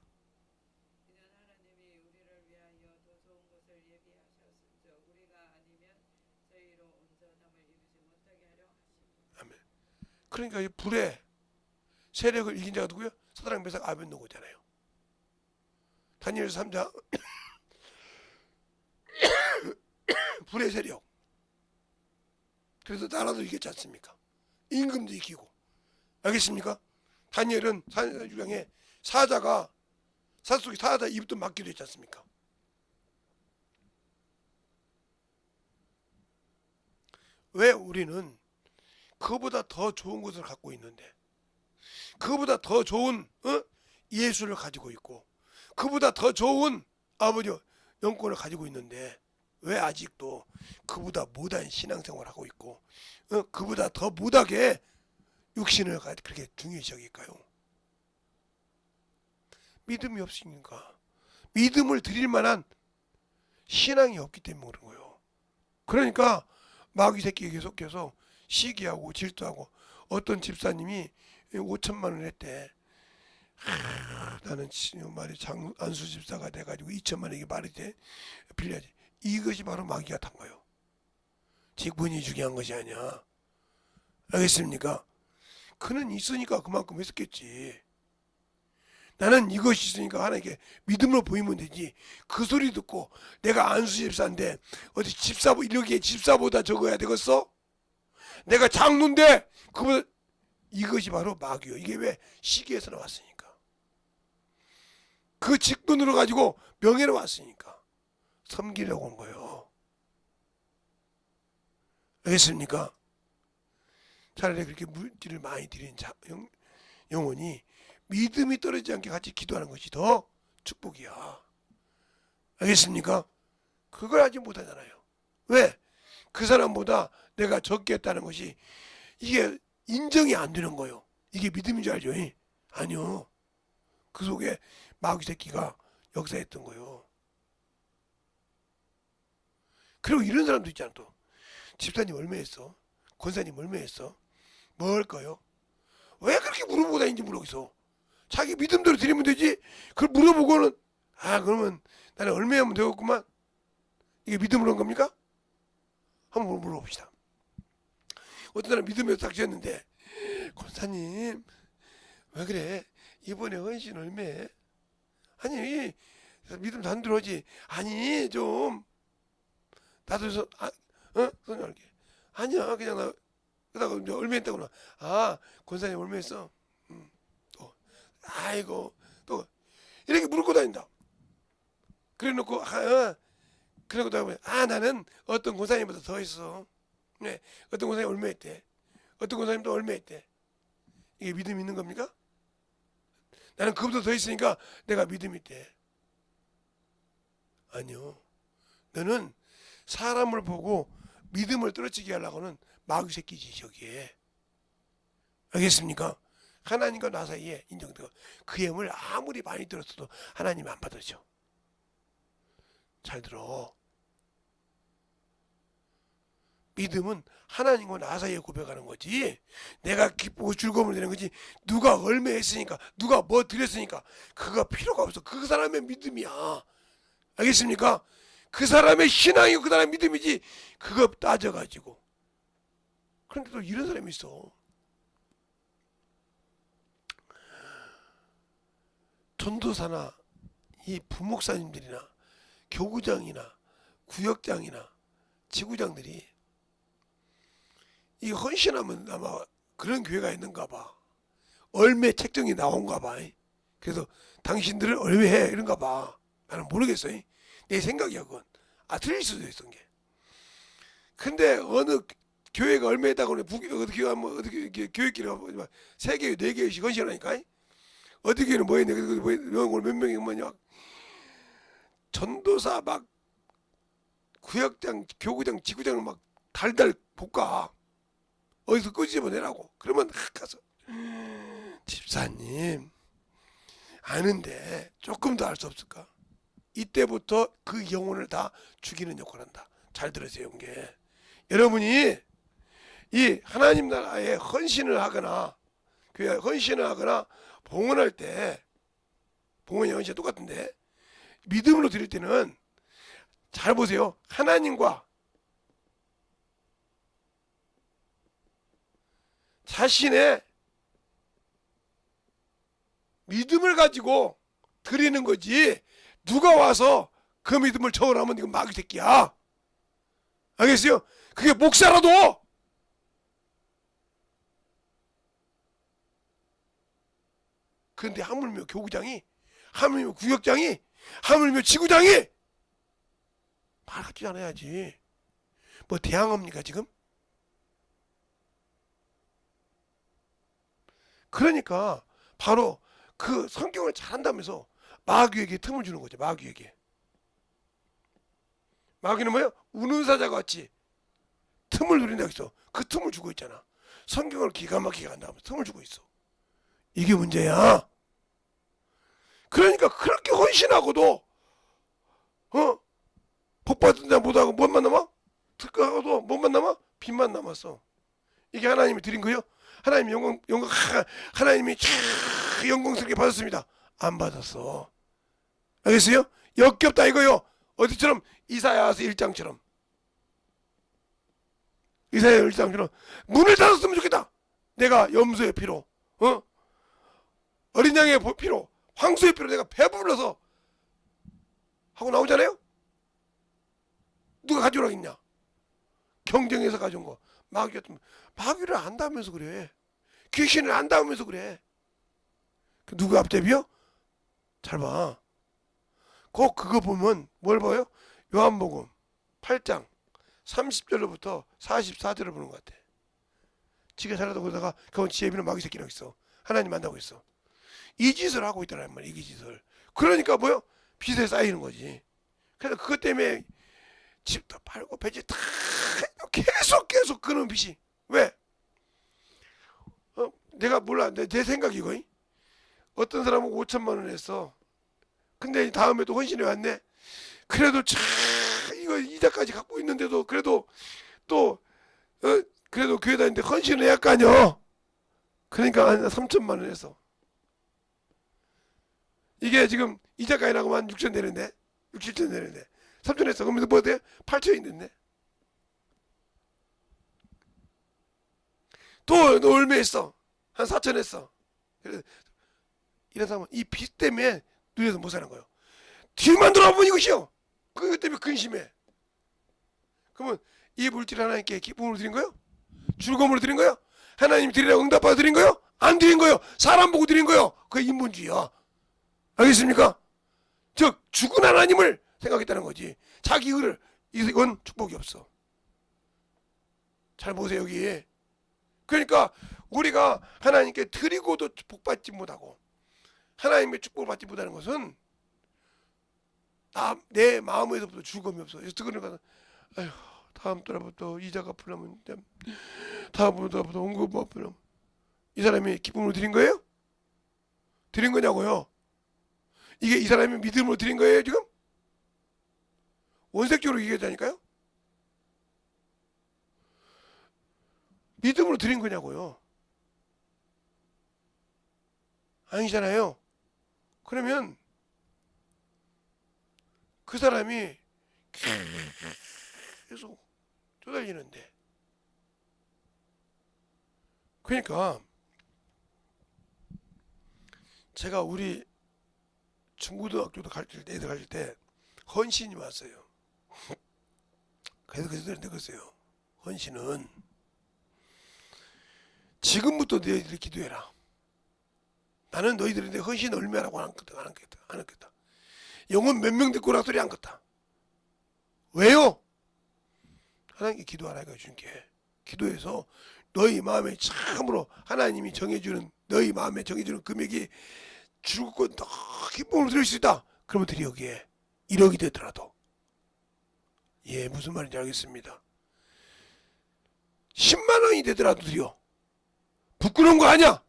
아멘. 그러니까 이 불의 세력을 이긴 자가 누구요? 사드락 메삭 아벳노고잖아요. 다니엘 3장 불의 세력. 그래서 나라도 이겼지 않습니까? 임금도 이기고. 알겠습니까? 다니엘은 4장에 사자 속에 사자 입도 막기도 했지 않습니까? 왜 우리는 그보다 더 좋은 것을 갖고 있는데, 그보다 더 좋은 예수를 가지고 있고, 그보다 더 좋은 아버지 영권을 가지고 있는데 왜 아직도 그보다 못한 신앙생활을 하고 있고 그보다 더 못하게 육신을 그렇게 중요시 여길까요? 믿음이 없으니까. 믿음을 드릴 만한 신앙이 없기 때문에 그런 거예요. 그러니까 마귀 새끼에 계속해서 시기하고 질투하고 어떤 집사님이 5천만 원 했대. 나는 말이 안수 집사가 돼가지고 2천만 원 이게 말이 돼? 빌려야지. 이것이 바로 마귀가 탄 거예요. 직분이 중요한 것이 아니야. 알겠습니까? 그는 있으니까 그만큼 했었겠지. 나는 이것이 있으니까 하나님께 믿음으로 보이면 되지. 그 소리 듣고 내가 안수 집사인데 어디 이렇게 집사보다 적어야 되겠어? 내가 장로인데 그보다 이것이 바로 마귀요. 이게 왜 시기에서 나왔으니까. 그 직분으로 가지고 명예로 왔으니까 섬기려고 온 거예요. 알겠습니까? 차라리 그렇게 물질을 많이 드린 영혼이 믿음이 떨어지지 않게 같이 기도하는 것이 더 축복이야. 알겠습니까? 그걸 하지 못하잖아요. 왜? 그 사람보다 내가 적게 했다는 것이 이게 인정이 안 되는 거예요. 이게 믿음인 줄 알죠? 아니요. 그 속에 마귀 새끼가 역사했던 거예요. 그리고 이런 사람도 있잖아. 또 집사님 얼마 했어? 권사님 얼마 했어? 뭐 할까요? 왜 그렇게 물어보고 다니는지 모르겠어. 자기 믿음대로 드리면 되지. 그걸 물어보고는 그러면 나는 얼마 하면 되겠구만. 이게 믿음으로 한 겁니까? 한번 물어봅시다. 어떤 사람 믿음에서 딱 지었는데 권사님 왜 그래? 이번에 헌신 얼마에? 아니 믿음 안 들어오지. 아니 좀 나도 손님할게. 아니야 그냥 나 그러다가 이제 얼마 했다고 권사님 얼마 했어? 또 아이고 또 이렇게 물고 다닌다. 그래놓고 그러고 나면 나는 어떤 권사님보다 더 했어. 네, 어떤 권사님 얼마 했대. 어떤 권사님도 얼마 했대. 이게 믿음 있는 겁니까? 나는 그보다 더 있으니까 내가 믿음이 있대. 아니요. 너는 사람을 보고 믿음을 떨어지게 하려고는 마귀 새끼지 저기에. 알겠습니까? 하나님과 나 사이에 인정되고 그 힘을 아무리 많이 들었어도 하나님이 안 받아줘. 잘 들어. 믿음은 하나님과 나 사이에 고백하는 거지. 내가 기쁘고 즐거움을 내는 거지. 누가 얼마 했으니까 누가 뭐 드렸으니까 그거 필요가 없어. 그 사람의 믿음이야. 알겠습니까? 그 사람의 신앙이고 그 사람의 믿음이지. 그거 따져가지고. 그런데 또 이런 사람이 있어. 전도사나 이 부목사님들이나 교구장이나 구역장이나 지구장들이 이 헌신하면 아마 그런 교회가 있는가 봐. 얼매 책정이 나온가 봐. 그래서 당신들은 얼매해 이런가 봐. 나는 모르겠어. 내 생각이야 그건. 틀릴 수도 있어. 게. 근데 어느 교회가 얼매했다고 그래. 어떻게 하면 어떻게 교회끼리 세 개, 네 개씩 헌신하니까. 어디 교회는 뭐 했네. 몇 명이 뭐냐. 전도사 막 구역장, 교구장, 지구장을 막 달달 볶아. 어디서 끄집어내라고. 그러면 가서 집사님 아는데 조금 더 할 수 없을까? 이때부터 그 영혼을 다 죽이는 역할을 한다. 잘 들으세요. 이게 여러분이 이 하나님 나라에 헌신을 하거나 교회 헌신을 하거나 봉헌할 때 봉헌이 헌신이 똑같은데 믿음으로 드릴 때는 잘 보세요. 하나님과 자신의 믿음을 가지고 드리는 거지. 누가 와서 그 믿음을 저울하면 이건 마귀 새끼야. 알겠어요? 그게 목사라도 그런데 하물며 교구장이 하물며 구역장이 하물며 지구장이 말 같지 않아야지. 뭐 대항합니까 지금? 그러니까 바로 그 성경을 잘한다면서 마귀에게 틈을 주는 거죠. 마귀에게. 마귀는 뭐예요? 우는 사자가 같이 틈을 누린다고 했어. 그 틈을 주고 있잖아. 성경을 기가 막히게 한다면 틈을 주고 있어. 이게 문제야. 그러니까 그렇게 헌신하고도 복 받는다 못하고 뭔만 남아? 특가하고도 뭔만 남아? 빚만 남았어. 이게 하나님이 드린 거요? 하나님 영광 하나님이 영광스럽게 받았습니다. 안 받았어. 알겠어요? 역겹다 이거요. 어디처럼 이사야서 1장처럼 이사야 1장처럼 문을 닫았으면 좋겠다. 내가 염소의 피로 어린 양의 피로 황소의 피로 내가 배불러서 하고 나오잖아요. 누가 가져오라고 했냐? 경쟁해서 가져온 거. 마귀를 안다면서 그래. 귀신을 안다면서 그래. 누구 앞잡이요? 잘 봐. 꼭 그거 보면 뭘 봐요? 요한복음 8장 30절로부터 44절을 보는 것 같아. 지가 살아도 그러다가 그건 지혜비는 마귀 새끼라고 있어. 하나님 안다고 있어. 이 짓을 하고 있다란 말이야. 이 짓을. 그러니까 뭐요? 빚에 쌓이는 거지. 그래서 그것 때문에 집도 팔고 배지 다 계속 그런 빚이. 왜? 내가 몰라. 내 생각이고. 어떤 사람은 5천만 원 했어. 근데 다음에도 헌신해 왔네. 그래도 참 이거 이자까지 갖고 있는데도 그래도 또 그래도 교회 다니는데 헌신을 해야 할 거 아니야. 그러니까 한 3천만 원 했어. 이게 지금 이자까지 나가면 한 6천 되는데 6, 7천 되는데 3천 했어. 그러면 뭐 돼? 8천이 됐네. 또 얼마 했어? 한 4천 했어. 그래서 이래서 하면 이 빚 때문에 눈에서 못 사는 거예요. 뒤만 돌아보면 이것이요. 그것 때문에 근심해. 그러면 이 물질 하나님께 기쁨으로 드린 거요? 즐거움으로 드린 거요? 하나님 드리라고 응답받아 드린 거요? 안 드린 거요? 사람 보고 드린 거요? 그게 인본주의야. 알겠습니까? 즉 죽은 하나님을 생각했다는 거지. 자기 의를 이건 축복이 없어. 잘 보세요 여기. 그러니까 우리가 하나님께 드리고도 복받지 못하고 하나님의 축복을 받지 못하는 것은 내 마음에서부터 즐거움이 없어. 그래서 그러니까 아휴 다음 달부터 이자 갚으려면 다음 달부터 원금 갚으려면 이 사람이 기쁨으로 드린 거예요? 드린 거냐고요? 이게 이 사람이 믿음으로 드린 거예요 지금? 원색적으로 얘기하자니까요? 믿음으로 드린 거냐고요? 아니잖아요. 그러면 그 사람이 계속 쪼달리는데 그러니까 제가 우리 중고등학교도 갈 때 애들 갈 때 헌신이 왔어요. 그래서 그랬어요. 헌신은 지금부터 너희들이 기도해라. 나는 너희들한테 헌신 얼마라고 안 했겠다. 영혼 몇 명 듣고 라 소리 안 겠다. 왜요? 하나님께 기도하라니까 주님께. 기도해서 너희 마음에 참으로 하나님이 정해주는 너희 마음에 정해주는 금액이 줄곧 더 기쁨을 드릴 수 있다. 그러면 드리 여기에 1억이 되더라도 예 무슨 말인지 알겠습니다. 10만 원이 되더라도 드려. 부끄러운 거 아니야.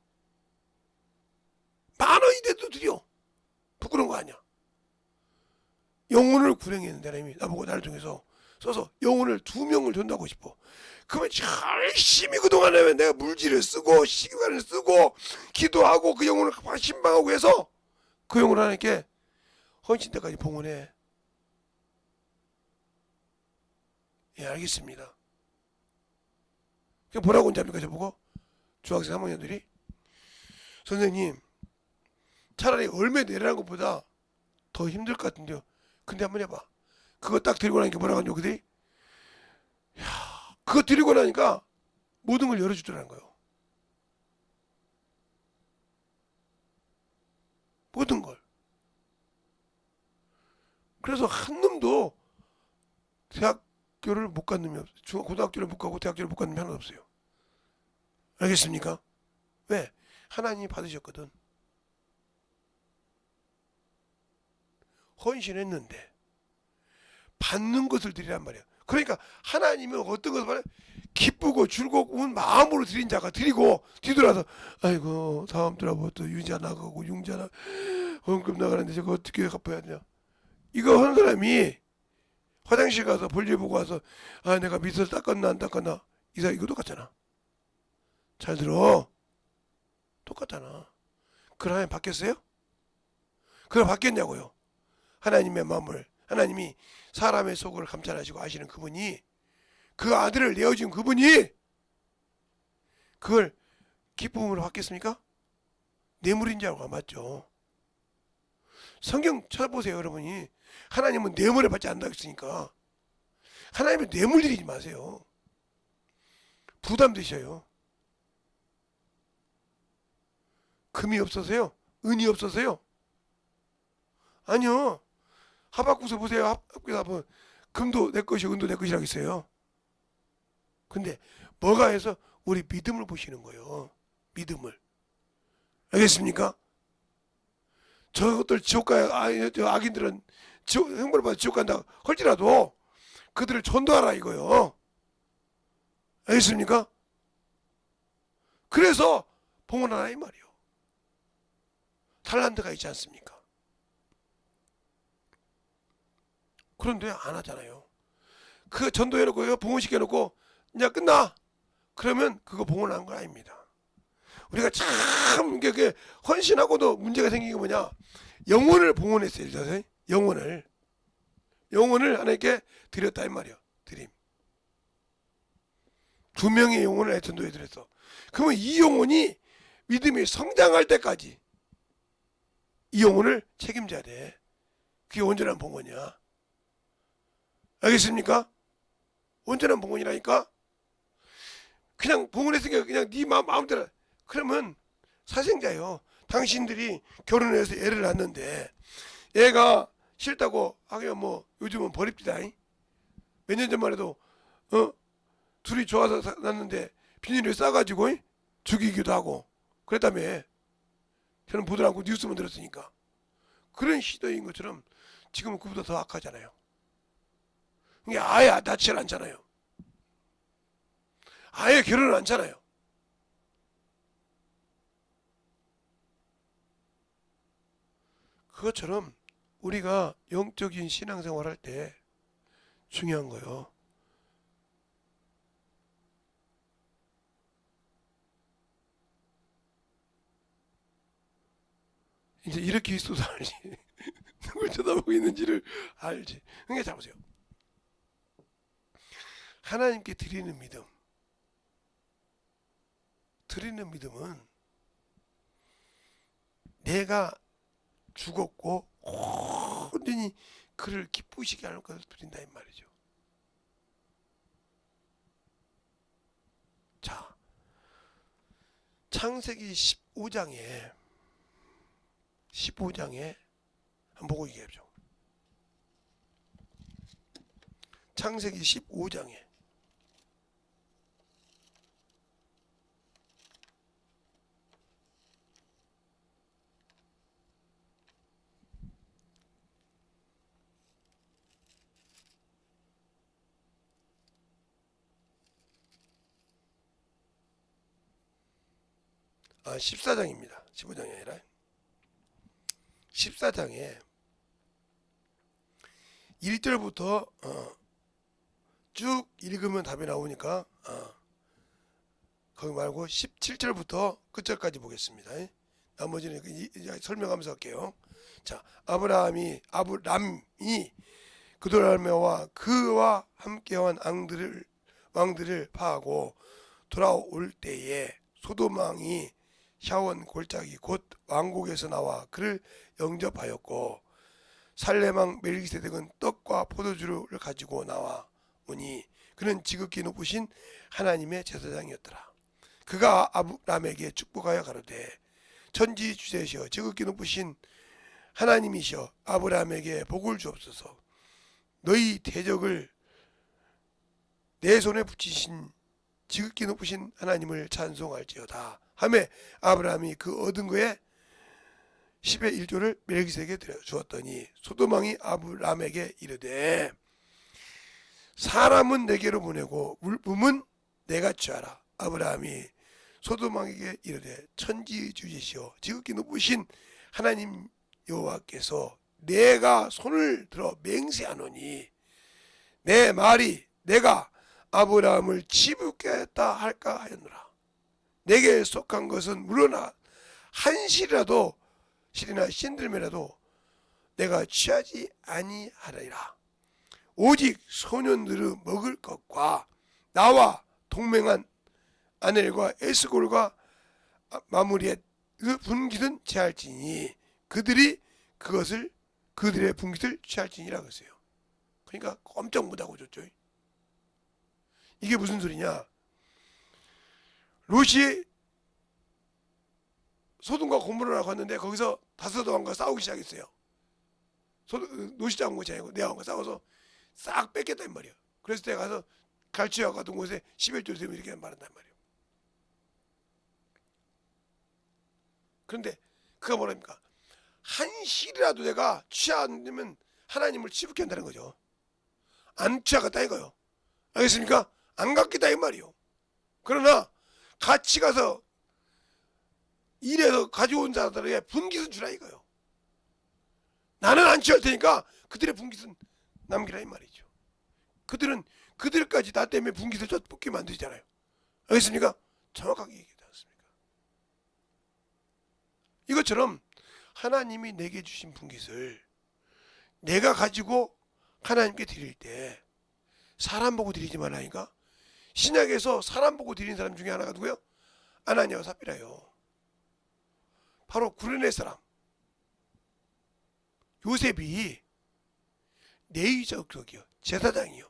10,000원이 돼도 드려. 부끄러운 거 아니야. 영혼을 구령했는데 하나님이 나보고 나를 통해서 써서 영혼을 2명을 전도하고 싶어. 그러면 열심히 그동안에 내가 물질을 쓰고 시간을 쓰고 기도하고 그 영혼을 신방하고 해서 그 영혼을 하나님께 헌신 때까지 봉헌해. 예 알겠습니다. 뭐라고 하는지 압니까 저보고? 중학생 3학년들이 선생님 차라리 얼마 내라는 것보다 더 힘들 것 같은데요. 근데 한번 해봐. 그거 딱 들고 나니까 뭐라고 하냐 그들이? 야, 그거 들고 나니까 모든 걸 열어주더라는 거예요. 모든 걸. 그래서 한 놈도 대학교를 못 간 놈이 없어요. 고등학교를 못 가고 대학교를 못 간 놈이 하나도 없어요. 알겠습니까? 왜? 하나님이 받으셨거든. 헌신했는데 받는 것을 드리란 말이야. 그러니까 하나님은 어떤 것을 말해? 기쁘고 즐거운 마음으로 드린 자가 드리고 뒤돌아서 아이고 다음 주라고 또 유자 나가고 융자 나 헌금 나가는데 저거 어떻게 갚아야 되냐. 이거 하는 사람이 화장실 가서 볼일 보고 와서 아 내가 밑을 닦았나 안 닦았나 이사 이거 똑같잖아. 잘 들어. 똑같잖아. 그걸 하나님 받겠어요? 그걸 받겠냐고요. 하나님의 마음을 하나님이 사람의 속을 감찰하시고 아시는 그분이 그 아들을 내어준 그분이 그걸 기쁨으로 받겠습니까? 뇌물인 줄 알고 맞죠. 성경 찾아보세요 여러분이. 하나님은 뇌물을 받지 않는다고 했으니까 하나님은 뇌물 드리지 마세요. 부담되셔요. 금이 없어서요? 은이 없어서요? 아니요. 하박국서 보세요. 하박국서 보면 금도 내 것이 은도 내 것이라고 있어요. 근데 뭐가 해서 우리 믿음을 보시는 거예요. 믿음을. 알겠습니까? 저것들 지옥 가요. 악인들은 형벌을 받아 지옥 간다 할지라도 그들을 전도하라 이거요. 알겠습니까? 그래서 봉헌하라 이 말이요. 탈란트가 있지 않습니까? 그런데 안 하잖아요. 그 전도해놓고 봉헌시켜놓고 이제 끝나. 그러면 그거 봉헌한 건 아닙니다. 우리가 참 이게 헌신하고도 문제가 생긴 게 뭐냐? 영혼을 봉헌했어요. 영혼을 하나님께 드렸다 이 말이야. 드림. 2명의 영혼을 전도해 드렸어. 그러면 이 영혼이 믿음이 성장할 때까지 이 영혼을 책임져야 돼. 그게 온전한 봉헌이야. 알겠습니까? 온전한 봉헌이라니까. 그냥 봉헌했으니까 그냥 네 마음대로. 그러면 사생자요. 당신들이 결혼해서 애를 낳는데 애가 싫다고 하기가 뭐 요즘은 버립디다. 몇 년 전만 해도 둘이 좋아서 낳는데 비닐을 싸가지고 죽이기도 하고 그랬다며. 저는 보도 않고 뉴스만 들었으니까. 그런 시대인 것처럼 지금은 그보다 더 악하잖아요. 이게 아예 낳질 않잖아요. 아예 결혼을 않잖아요. 그것처럼 우리가 영적인 신앙생활 할 때 중요한 거예요. 이제 이렇게 있어도 알지. 누굴 쳐다보고 있는지를 알지. 그러니까 잘 보세요. 하나님께 드리는 믿음. 드리는 믿음은 내가 죽었고 온전히 그를 기쁘시게 하는 것을 드린다 이 말이죠. 창세기 15장에 한번 보고 얘기해보죠. 창세기 15장에 아 14장입니다. 15장이 아니라 14장에 1절부터 쭉 읽으면 답이 나오니까 거기 말고 17절부터 끝절까지 보겠습니다. 나머지는 이제 설명하면서 할게요. 자, 아브람이 그돌라메와 그와 함께한 왕들을 파하고 돌아올 때에 소돔 왕이 샤원 골짜기 곧 왕국에서 나와 그를 영접하였고 살렘왕 멜기세덱은 떡과 포도주를 가지고 나와 오니 그는 지극히 높으신 하나님의 제사장이었더라. 그가 아브람에게 축복하여 가로되 천지 주제시여 지극히 높으신 하나님이시여 아브람에게 복을 주옵소서. 너희 대적을 내 손에 붙이신 지극히 높으신 하나님을 찬송할지어다 하매 아브라함이 그 얻은 거에 10의 1조를 멜기세덱에게 주었더니 소돔왕이 아브람에게 이르되 사람은 내게로 보내고 물품은 내가 취하라. 아브라함이 소돔왕에게 이르되 천지주지시여 지극히 높으신 하나님 여호와께서 내가 손을 들어 맹세하노니 내 말이 내가 아브라함을 치부겠다 할까 하였노라. 내게 속한 것은 물러나 한 실이나 신들매라도 내가 취하지 아니하리라. 오직 소년들의 먹을 것과 나와 동맹한 아넬과 에스골과 마무리의 그 분깃은 취할지니 그들이 그들의 분깃을 취할지니라 그랬어요. 그러니까 꼼짝 못하고 줬죠. 이게 무슨 소리냐? 롯이 소돔과 고모라라고 갔는데 거기서 다소도 왕과 싸우기 시작했어요. 롯이 잡은 것이 아니고 내 왕과 싸워서 싹 뺏겼단 말이야. 그래서 내가 가서 갈치와 같은 곳에 11조 되면 이렇게 말한단 말이에요. 그런데 그가 뭐랍니까? 한 실이라도 내가 취하면 하나님을 치부케 한다는 거죠. 안 취하겠다 이거요. 알겠습니까? 안 갖겠다 이 말이요. 그러나 같이 가서 일해서 가져온 자들에게 분깃은 주라 이거요. 나는 안 취할 테니까 그들의 분깃은 남기라 이 말이죠. 그들은 그들까지 나 때문에 분깃을 뽑게 만들잖아요. 알겠습니까? 정확하게 얘기하지 않습니까? 이것처럼 하나님이 내게 주신 분깃을 내가 가지고 하나님께 드릴 때 사람 보고 드리지 말라니까. 신약에서 사람 보고 드리는 사람 중에 하나가 누구요? 아나니아와 삽비라요. 바로 구레네 사람 요셉이 레위 족속이요, 제사장이요,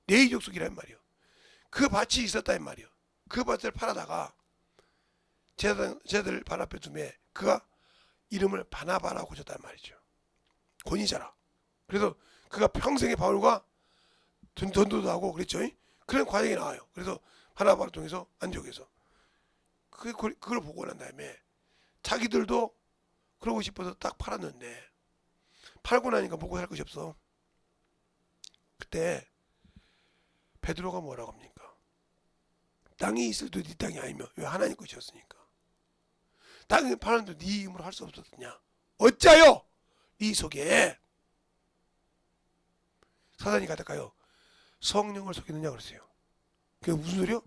레위 족속이란 말이요. 그 밭이 있었단 말이요. 그 밭을 팔아다가 제자들 발 앞에 두매 그가 이름을 바나바라고 줬단 말이죠. 권위자라. 그래서 그가 평생에 바울과 전도도 하고 그랬죠. 그런 과정이 나와요. 그래서 바나바를 통해서 안디옥에서 그걸 보고 난 다음에 자기들도 그러고 싶어서 딱 팔았는데 팔고 나니까 먹고 살 것이 없어. 그때 베드로가 뭐라고 합니까? 땅이 있어도 네 땅이 아니며 왜 하나님 것이었으니까. 땅을 파는데 네 힘으로 할 수 없었느냐? 어짜요? 네 속에 사단이 가득하여 성령을 속이느냐 그랬어요. 그게 무슨 소리요?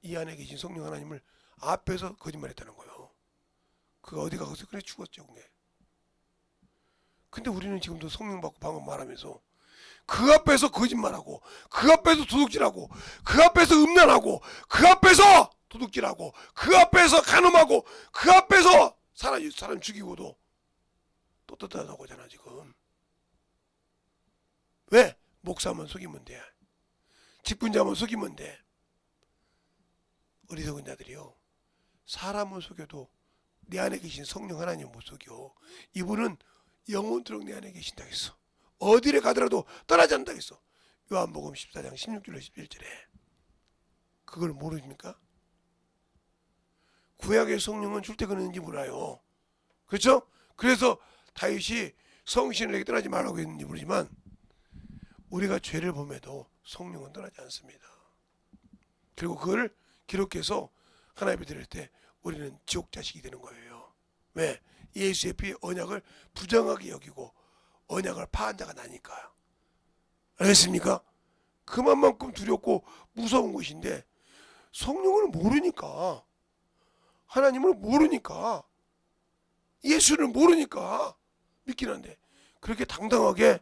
이 안에 계신 성령 하나님을 앞에서 거짓말했다는 거예요. 그가 어디 가서 그래 죽었죠. 그게. 근데 우리는 지금도 성령 받고 방금 말하면서 그 앞에서 거짓말하고 그 앞에서 도둑질하고 그 앞에서 음란하고 그 앞에서 도둑질하고 그 앞에서 간음하고 그 앞에서 사람 죽이고도 또 떳떳하다고 하잖아 지금. 왜? 목사면 속이면 돼. 직분자면 속이면 돼. 어리석은 자들이요. 사람을 속여도 내 안에 계신 성령 하나님 못 속여. 이분은 영원토록 내 안에 계신다 했어. 어디를 가더라도 떠나지 않는다 했어. 요한복음 14장 16절로 17절에. 그걸 모르십니까? 구약의 성령은 출퇴근했는지 몰라요. 그렇죠? 그래서 다윗이 성신에게 떠나지 말라고 했는지 모르지만 우리가 죄를 범해도 성령은 떠나지 않습니다. 그리고 그걸 기록해서 하나님 앞에 드릴 때 우리는 지옥 자식이 되는 거예요. 왜? 예수의 피 언약을 부정하게 여기고 언약을 파한 자가 나니까요. 알겠습니까? 그만큼 두렵고 무서운 것인데 성령을 모르니까, 하나님을 모르니까, 예수를 모르니까 믿긴 한데 그렇게 당당하게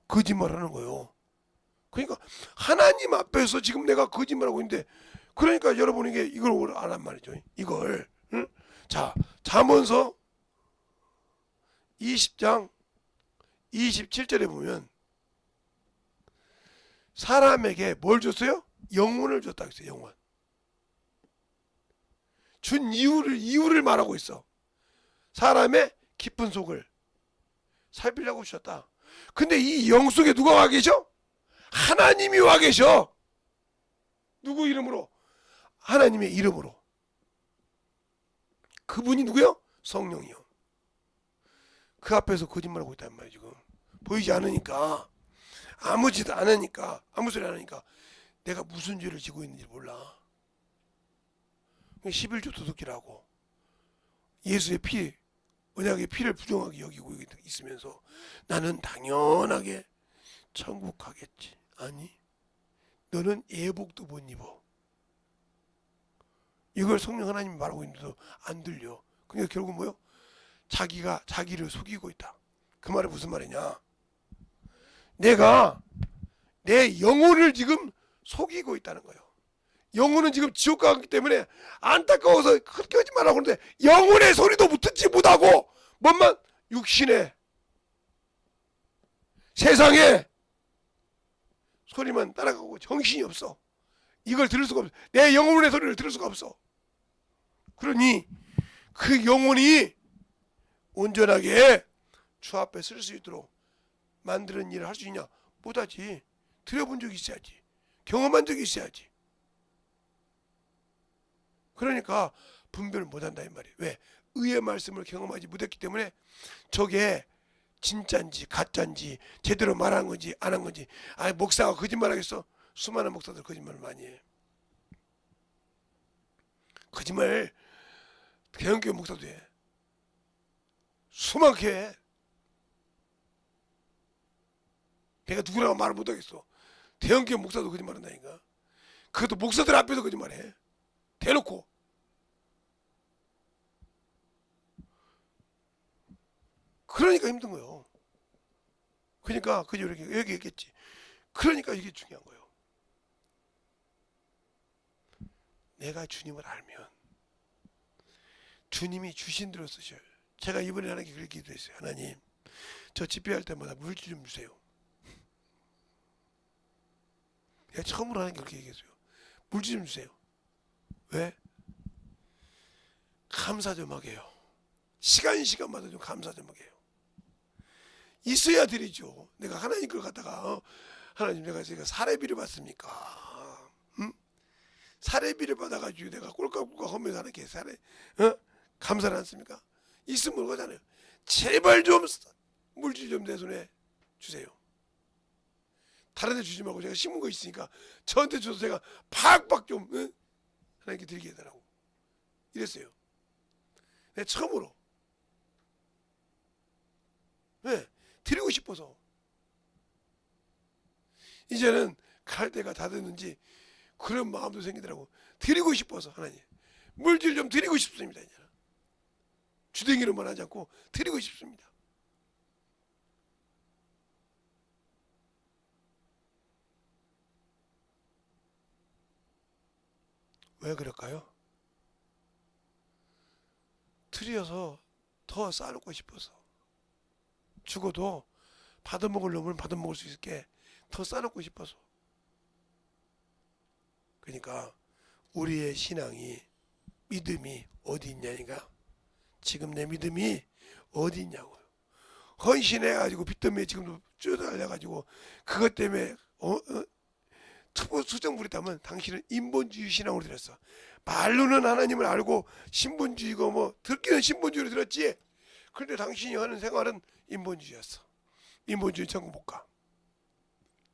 거짓말하는 거예요. 그러니까 하나님 앞에서 지금 내가 거짓말하고 있는데, 그러니까 여러분에게 이걸 안한 말이죠. 이걸. 응? 자, 잠언서 20장 27절에 보면 사람에게 뭘 줬어요? 영혼을 줬다고 했어요. 영혼. 준 이유를 말하고 있어. 사람의 깊은 속을 살피려고 주셨다. 근데 이 영 속에 누가 와 계셔? 하나님이 와 계셔. 누구 이름으로? 하나님의 이름으로. 그분이 누구요? 성령이요. 그 앞에서 거짓말하고 있단 말이에요. 지금 보이지 않으니까, 아무 짓 안 하니까, 아무 소리 안 하니까 내가 무슨 죄를 지고 있는지 몰라. 11조 도둑질하고 예수의 피, 언약의 피를 부정하게 여기고 있으면서 나는 당연하게 천국 가겠지. 아니, 너는 예복도 못 입어. 이걸 성령 하나님이 말하고 있는데도 안 들려. 그러니까 결국 뭐요? 자기가 자기를 속이고 있다. 그 말은 무슨 말이냐? 내가 내 영혼을 지금 속이고 있다는 거예요. 영혼은 지금 지옥 가기 때문에 안타까워서 그렇게 하지 말라고 하는데 영혼의 소리도 듣지 못하고 뭔만 육신의 세상에 소리만 따라가고 정신이 없어. 이걸 들을 수가 없어. 내 영혼의 소리를 들을 수가 없어. 그러니 그 영혼이 온전하게 주 앞에 쓸 수 있도록 만드는 일을 할 수 있냐? 못하지. 들여본 적이 있어야지. 경험한 적이 있어야지. 그러니까 분별을 못한다 이 말이에요. 왜? 의의 말씀을 경험하지 못했기 때문에 저게 진짜인지 가짜인지 제대로 말한 건지 안 한 건지. 아, 목사가 거짓말하겠어? 수많은 목사들 거짓말을 많이 해. 거짓말 대형교회 목사도 해. 수많게 해. 내가 누구라고 말을 못하겠어. 대형교회 목사도 거짓말한다니까. 그것도 목사들 앞에서 거짓말해. 대놓고. 그러니까 힘든 거예요. 그러니까 그저 이렇게 얘기했겠지. 그러니까 이게 중요한 거예요. 내가 주님을 알면 주님이 주신 대로 쓰셔요. 제가 이번에 하나님께 그렇게 기도했어요. 하나님, 저 집회할 때마다 물질 좀 주세요. 내가 처음으로 하나님께 그렇게 얘기했어요. 물질 좀 주세요. 왜? 감사 좀 하게 해요. 시간마다 좀 감사 좀 하게 해요. 있어야 드리죠. 내가 하나님 걸 갖다가 하나님 내가 사례비를 받습니까? 응? 사례비를 받아가지고 내가 꼴깍꼴깍 하면서 하나님께 감사를 않습니까? 있으면 그거잖아요. 제발 좀 물질 좀 내 손에 주세요. 다른 데 주지 말고 제가 심은 거 있으니까 저한테 줘서 제가 팍팍 좀 하나님께 드리게 해달라고 이랬어요. 내가 처음으로. 왜? 드리고 싶어서. 이제는 갈 때가 다 됐는지 그런 마음도 생기더라고. 드리고 싶어서. 하나님, 물질 좀 드리고 싶습니다. 이제 주댕이로만 하지 않고 드리고 싶습니다. 왜 그럴까요? 드려서 더 쌓아놓고 싶어서. 죽어도 받아먹을 놈은 받아먹을 수 있게 더 쌓아놓고 싶어서. 그러니까 우리의 신앙이, 믿음이 어디 있냐니까. 지금 내 믿음이 어디 있냐고요. 헌신해가지고 빚더미에 지금도 쪼달려가지고 그것 때문에 투보 수정 부렸다면 당신은 인본주의 신앙으로 들었어. 말로는 하나님을 알고 신본주의고 뭐 듣기는 신본주의로 들었지. 그런데 당신이 하는 생활은 인본주의였어. 인본주의 천국 못 가.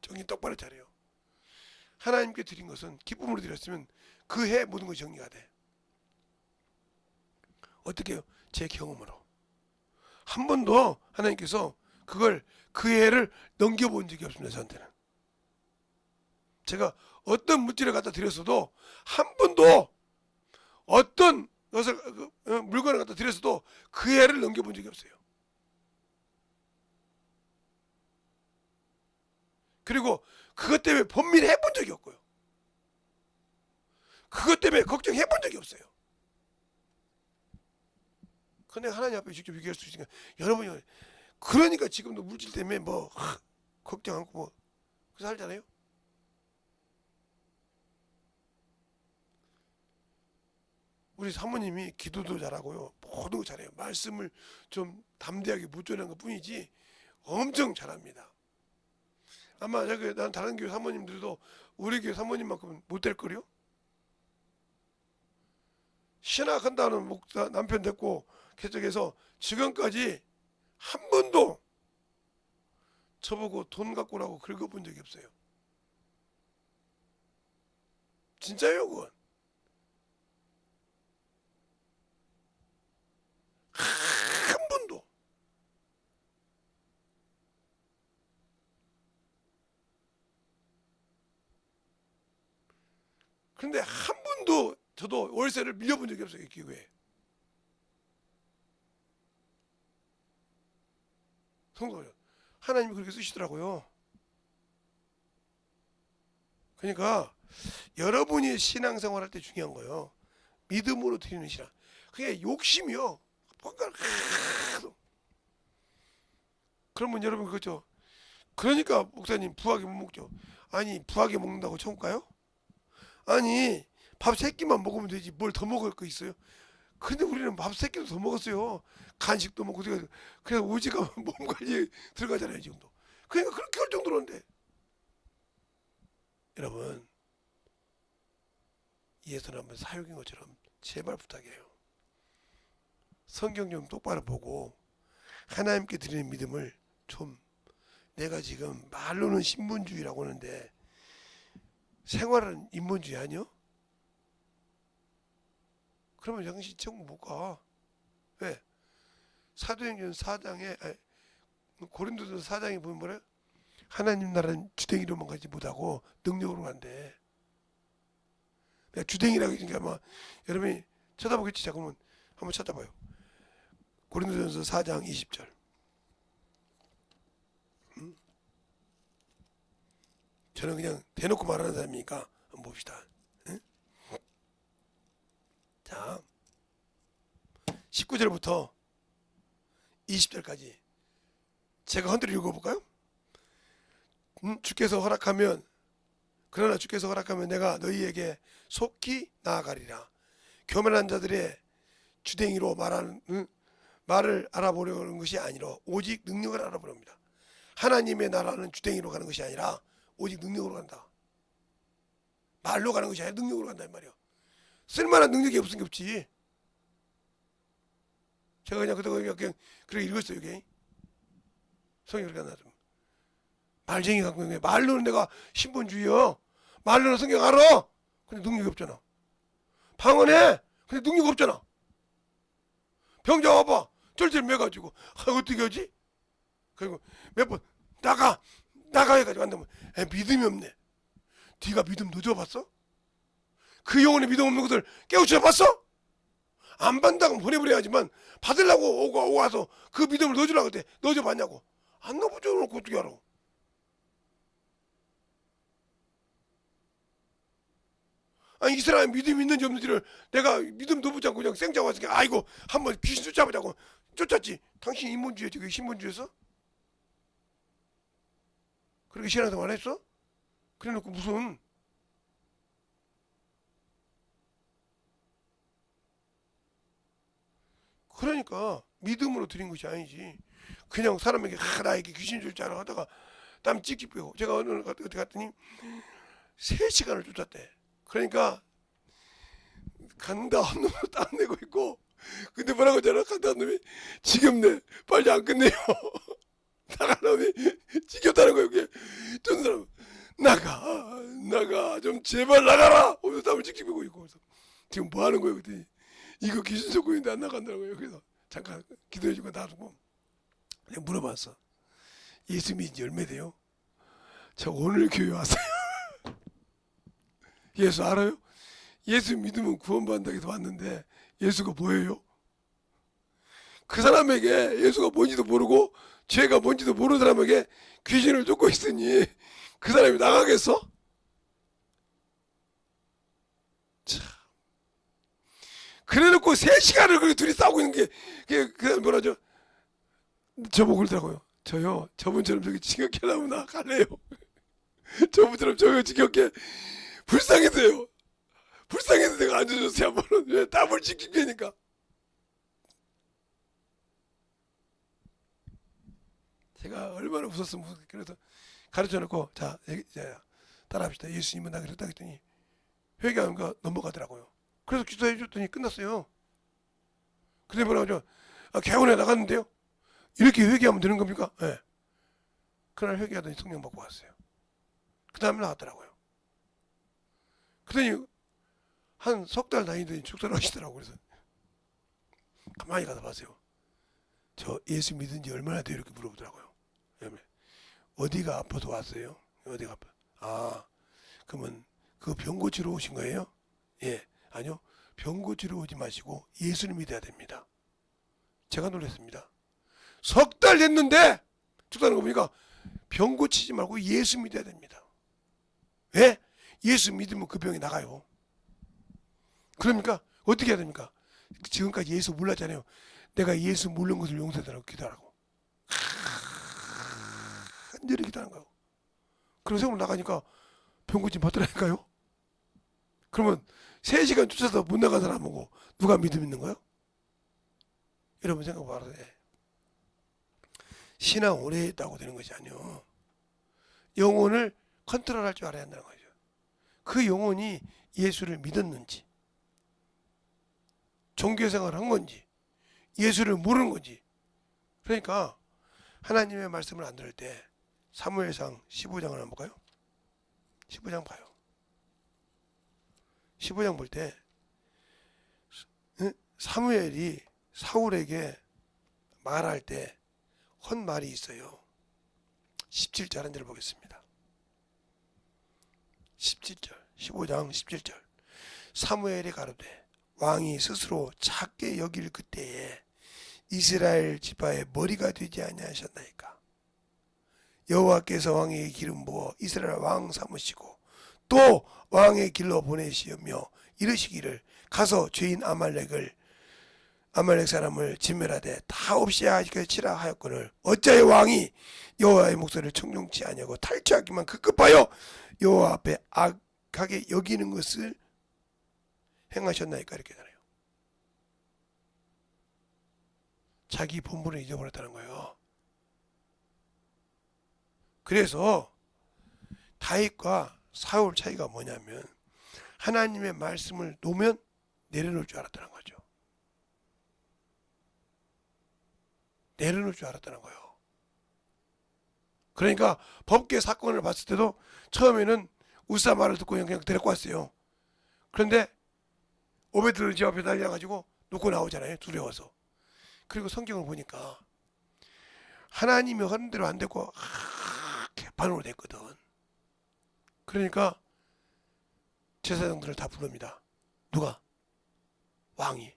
정신 똑바로 차려요. 하나님께 드린 것은 기쁨으로 드렸으면 그 해 모든 것이 정리가 돼. 어떻게 해요? 제 경험으로. 한 번도 하나님께서 그걸 그 해를 넘겨본 적이 없습니다. 저한테는. 제가 어떤 물질을 갖다 드렸어도 한 번도 어떤 것을 물건을 갖다 드렸어도 그 해를 넘겨본 적이 없어요. 그리고 그것 때문에 번민해 본 적이 없고요. 그것 때문에 걱정해 본 적이 없어요. 근데 하나님 앞에 직접 얘기할 수 있으니까 여러분이 그러니까 지금도 물질 때문에 뭐 걱정 않고 뭐 살잖아요. 우리 사모님이 기도도 잘하고요. 모든 거 잘해요. 말씀을 좀 담대하게 묻어내는 것 뿐이지 엄청 잘합니다. 아마 저기 난 다른 교회 사모님들도 우리 교회 사모님만큼은 못 될 거요. 신학한다는 목사 남편 됐고 개척해서 지금까지 한 번도 저보고 돈 갖고 오라고 긁어본 적이 없어요. 진짜요, 그건. 한 번도. 그런데 한 번도 저도 월세를 밀려본 적이 없어요, 이 교회에. 성도요. 하나님이 그렇게 쓰시더라고요. 그러니까 여러분이 신앙생활 할 때 중요한 거예요. 믿음으로 드리는 신앙. 그게 욕심이요. 뭔가 그러면 여러분 그거죠. 그러니까 목사님 부하게 못 먹죠. 아니 부하게 먹는다고 천국 가요? 아니 밥 세 끼만 먹으면 되지 뭘 더 먹을 거 있어요? 근데 우리는 밥 세 끼도 더 먹었어요. 간식도 먹고 그래서 오지가 몸 관리에 들어가잖아요 지금도. 그러니까 그렇게 할 정도로인데 여러분 예수는 한번 사역인 것처럼 제발 부탁해요. 성경 좀 똑바로 보고 하나님께 드리는 믿음을 좀 내가 지금 말로는 신분주의라고 하는데 생활은 인본주의 아니요? 그러면 당신 천국 못 가. 왜? 사도행전 4장에 고린도전 4장에 보면 뭐래? 하나님 나라는 주댕이로만 가지 못하고 능력으로 간대. 내가 주댕이라고 하니까 아마 여러분이 쳐다보겠지. 자 그러면 한번 찾아봐요. 고린도전서 4장 20절. 저는 그냥 대놓고 말하는 사람이니까 한번 봅시다. 응? 자 19절부터 20절까지 제가 헌들어 읽어볼까요? 주께서 허락하면 그러나 주께서 허락하면 내가 너희에게 속히 나아가리라. 교만한 자들의 주댕이로 말하는 말을 알아보려는 것이 아니라 오직 능력을 알아보렵니다. 하나님의 나라는 주댕이로 가는 것이 아니라 오직 능력으로 간다. 말로 가는 것이 아니라 능력으로 간다 이 말이야. 쓸만한 능력이 없은 게 없지. 제가 그냥 그렇게 읽었어요. 여기 성경 그렇게 나좀 말쟁이 갖고 있는 게 말로는 내가 신본주의야. 말로는 성경 알아. 근데 능력이 없잖아. 방언해. 근데 능력 없잖아. 병자 와봐. 쩔쩔 매가지고 어떻게 하지? 그리고 몇 번 나가 해가지고 한다면 믿음이 없네. 네가 믿음 넣어봤어? 그 영혼의 믿음 없는 것을 깨우쳐 봤어? 안 받는다고 보내버려야 하지만 받으려고 오고 와서 그 믿음을 넣어주려고 그때 넣어줘 봤냐고. 안 넣어보죠. 놓고 어떻게 알아? 아니 이 사람이 믿음이 있는지 없는지를 내가 믿음 넣어보지 않고 그냥 생자 왔으니까 아이고 한번 귀신 쫓아보자고 쫓았지. 당신 인본주의였지. 그게 신본주의였어? 그렇게 신앙생활 했어? 그래놓고 무슨. 그러니까 믿음으로 드린 것이 아니지. 그냥 사람에게 나에게 귀신 줄 줄 알아 하다가 땀 찍찍 빼고 제가 오늘 어디 갔더니 3시간을 쫓았대. 그러니까 간다 한 놈으로 땀 내고 있고 근데 뭐라고 하잖아. 간다 한 놈이 지겹네 빨리 안 끝내요. 나가는 놈이 지겹다는 거예요. 그게 전 사람 나가 좀 제발 나가라 오면서 땀을 찍찍 빼고 있고 그래서 지금 뭐 하는 거예요 그랬더니 이거 귀신 쫓고 있는데 안 나간다고요. 그래서 잠깐 기도해주고 놔두고 그냥 물어봤어. 예수 믿은 지 얼마 돼요? 저 오늘 교회 왔어요. 예수 알아요? 예수 믿으면 구원받는다고 해서 왔는데 예수가 뭐예요? 그 사람에게 예수가 뭔지도 모르고 죄가 뭔지도 모르는 사람에게 귀신을 쫓고 있으니 그 사람이 나가겠어? 참. 그래놓고 3시간을 그렇게 둘이 싸우고 있는 그 사람 뭐라죠? 저보고 그러더라고요. 저요 저분처럼 저기 지겹게 하려면 나 갈래요. 저분처럼 저요 지겹게 불쌍해서요. 불쌍해서 내가 앉아줬어요. 한 번은 왜 땀을 칙칙 빼니까. 제가 얼마나 웃었으면 그래서 가르쳐놓고 자 따라합시다. 예수님은 나 그랬다 했더니 회개하는 거 넘어가더라고요. 그래서 기도해 줬더니 끝났어요. 근데 뭐라고 하죠? 개원에 나갔는데요. 이렇게 회개하면 되는 겁니까? 예. 네. 그날 회개하더니 성령 받고 왔어요. 그 다음에 나왔더라고요. 그러더니 한 석 달 다니더니 축사하시더라고요. 그래서 가만히 가서 봤어요. 저 예수 믿은 지 얼마나 돼요? 이렇게 물어보더라고요. 어디가 아파서 왔어요? 어디가 아파? 그러면 그 병 고치러 오신 거예요? 예. 아니요. 병 고치러 오지 마시고 예수를 믿어야 됩니다. 제가 놀랐습니다. 석 달 됐는데 축사하는 거 보니까 병 고치지 말고 예수 믿어야 됩니다. 왜? 예수 믿으면 그 병이 나가요. 그러니까 어떻게 해야 됩니까? 지금까지 예수 몰랐잖아요. 내가 예수 모르는 것을 용서해달라고 기도하라고. 간절히 기도하는 거예요. 그런 세월 나가니까 병 고침 받더라니까요. 그러면 3시간 쫓아서 못 나간 사람하고 누가 믿음 있는 거예요? 여러분 생각해봐라. 신앙 오래 했다고 되는 것이 아니요. 영혼을 컨트롤할 줄 알아야 한다는 거죠. 그 영혼이 예수를 믿었는지, 종교생활을 한 건지, 예수를 모르는 건지. 그러니까 하나님의 말씀을 안 들을 때 사무엘상 15장을 한번 볼까요? 15장 봐요. 15장 볼 때 사무엘이 사울에게 말할 때 한 말이 있어요. 17절 한 절 보겠습니다. 17절 15장 17절 사무엘이 가로되 왕이 스스로 작게 여길 그때에 이스라엘 지파의 머리가 되지 아니하셨나이까. 여호와께서 왕에게 기름 부어 이스라엘 왕 삼으시고 또 왕의 길로 보내시며 이르시기를 가서 죄인 아말렉 사람을 진멸하되 다 없이 하시라 하였거늘 어찌하여 왕이 여호와의 목소리를 청종치 아니하고 탈취하기만 급급하여 여호와 앞에 악하게 여기는 것을 행하셨나이까. 이렇게 되나요. 자기 본분을 잊어버렸다는 거예요. 그래서 다윗과 사울 차이가 뭐냐면 하나님의 말씀을 놓으면 내려놓을 줄 알았다는 거죠. 내려놓을 줄 알았다는 거예요. 그러니까 법계 사건을 봤을 때도 처음에는 우사 말을 듣고 그냥 데리고 왔어요. 그런데 오베드를 집 앞에 달려가지고 놓고 나오잖아요. 두려워서. 그리고 성경을 보니까 하나님이 하는 대로 안 됐고 개판으로 됐거든. 그러니까 제사장들을 다 부릅니다. 누가? 왕이.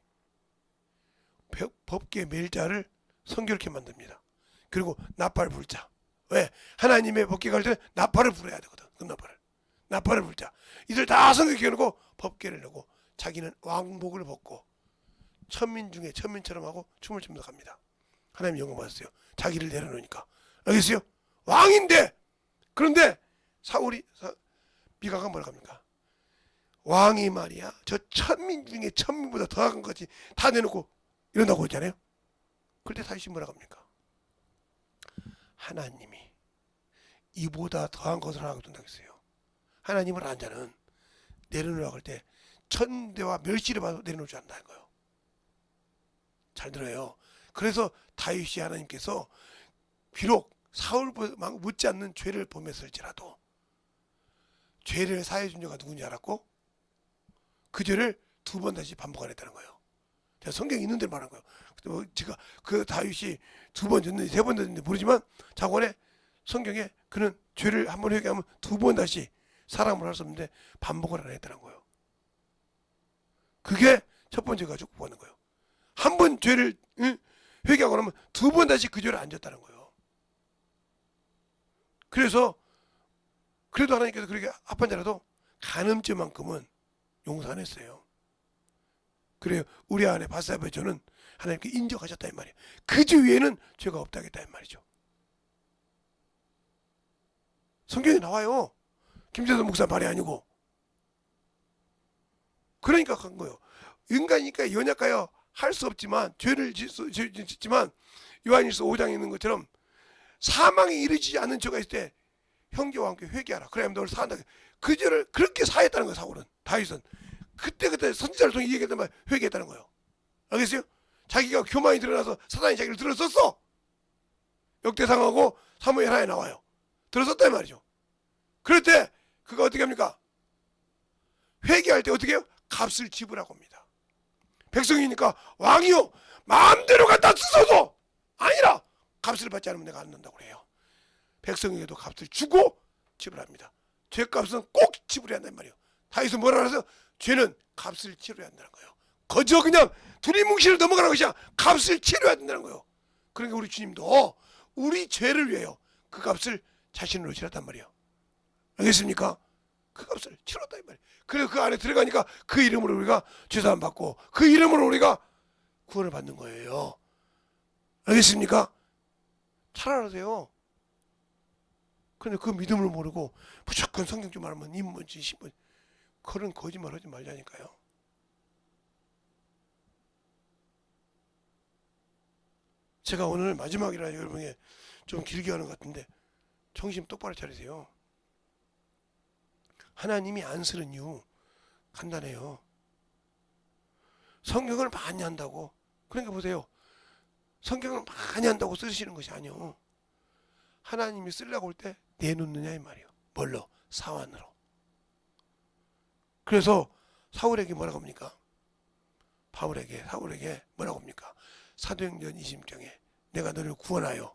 법계 멜자를 성결케 만듭니다. 그리고 나팔 불자. 왜? 하나님의 법계 갈 때 나팔을 불어야 되거든. 그 나팔을 불자. 이들 다 성결케 해놓고 법계를 내고 자기는 왕복을 벗고 천민 중에 천민처럼 하고 춤을 추면서 갑니다. 하나님 영광 받았어요. 자기를 내려놓으니까. 알겠어요? 왕인데. 그런데 미가가 뭐라 합니까? 왕이 말이야 저 천민 중에 천민보다 더한 것까지 다 내놓고 이런다고 했잖아요. 그럴 때 다윗이 뭐라고 합니까? 하나님이 이보다 더한 것을 하라고 된다고 했어요. 하나님을 안 자는 내려놓으라고 할 때 천대와 멸시를 받아 내려놓지 않는다는 거예요. 잘 들어요. 그래서 다윗이 하나님께서 비록 사울보다 묻지 않는 죄를 범했을지라도 죄를 사해 준 자가 누군지 알았고 그 죄를 두 번 다시 반복 안 했다는 거예요. 제가 성경에 있는 대로 말한 거예요. 뭐 제가 그 다윗이 두 번 졌는지 세 번 졌는지 모르지만 자고에 성경에 그는 죄를 한 번 회개하면 두 번 다시 사람을 할 수 없는데 반복을 안 했다는 거예요. 그게 첫 번째 가지고 구하는 거예요. 한 번 죄를 회개하고 나면 두 번 다시 그 죄를 안 졌다는 거예요. 그래서 그래도 하나님께서 그렇게 합한 자라도 간음죄만큼은 용서 안 했어요. 그래요. 우리 안에 바사바의 죄는 하나님께 인정하셨다 이 말이에요. 그 죄 위에는 죄가 없다겠다 이 말이죠. 성경에 나와요. 김재선 목사 말이 아니고. 그러니까 한 거예요. 인간이니까 연약하여 할 수 없지만 죄를 짓지만 요한일서 5장에 있는 것처럼 사망에 이르지 않는 죄가 있을 때 형제와 함께 회개하라. 그래야 너를 사한다. 그 죄를 그렇게 사했다는 거예요. 사울은 다윗은 그때 선지자를 통해 얘기했단 말 회개했다는 거예요. 알겠어요? 자기가 교만이 드러나서 사단이 자기를 들었었어. 역대상하고 사무엘 하에 나와요. 들었었단 말이죠. 그럴 때 그가 어떻게 합니까? 회개할 때 어떻게 해요? 값을 지불하고 합니다. 백성이니까 왕이요 마음대로 갖다 쓰소서 아니라 값을 받지 않으면 내가 안 넣는다고 그래요. 백성에게도 값을 주고 지불합니다. 죄값은 꼭 지불해야 한단 말이에요. 다윗은 뭐라 그래서 죄는 값을 치러야 한다는 거예요. 거저 그냥 두리뭉실을 넘어가는 것이 아니라 값을 치러야 된다는 거예요. 그러니까 우리 주님도 우리 죄를 위하여 그 값을 자신으로 치렀단 말이에요. 알겠습니까? 그 값을 치렀다 이 말이에요. 그래서 그 안에 들어가니까 그 이름으로 우리가 죄사함 받고 그 이름으로 우리가 구원을 받는 거예요. 알겠습니까? 잘 알아세요. 근데 그 믿음을 모르고 무조건 성경 좀 알면 인문지 신문 그런 거짓말 하지 말자니까요. 제가 오늘 마지막이라 여러분에게 좀 길게 하는 것 같은데 정신 똑바로 차리세요. 하나님이 안 쓰는 이유 간단해요. 성경을 많이 한다고 그러니까 보세요. 성경을 많이 한다고 쓰시는 것이 아니요. 하나님이 쓰려고 할 때 내놓느냐 이 말이에요. 뭘로? 사완으로. 그래서 사울에게 뭐라고 합니까? 사울에게 뭐라고 합니까? 사도행전 20장에 내가 너를 구원하여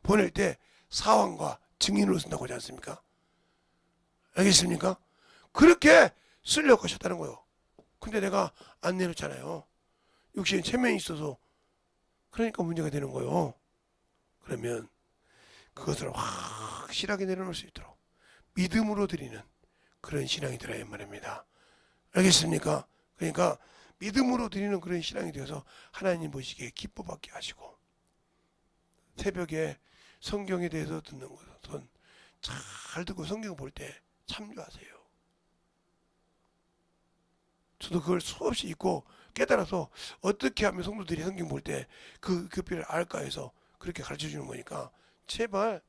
보낼 때 사왕과 증인으로 쓴다고 하지 않습니까? 알겠습니까? 그렇게 쓰려고 하셨다는 거예요. 근데 내가 안 내놓잖아요. 육신에 체면이 있어서 그러니까 문제가 되는 거예요. 그러면 그것을 확실하게 내려놓을 수 있도록 믿음으로 드리는 그런 신앙이 되어야 말입니다. 알겠습니까? 그러니까 믿음으로 드리는 그런 신앙이 되어서 하나님 보시기에 기뻐받게 하시고 새벽에 성경에 대해서 듣는 것은 잘 듣고 성경 볼 때 참조하세요. 저도 그걸 수없이 읽고 깨달아서 어떻게 하면 성도들이 성경 볼 때 그 교피를 알까 해서 그렇게 가르쳐 주는 거니까 제발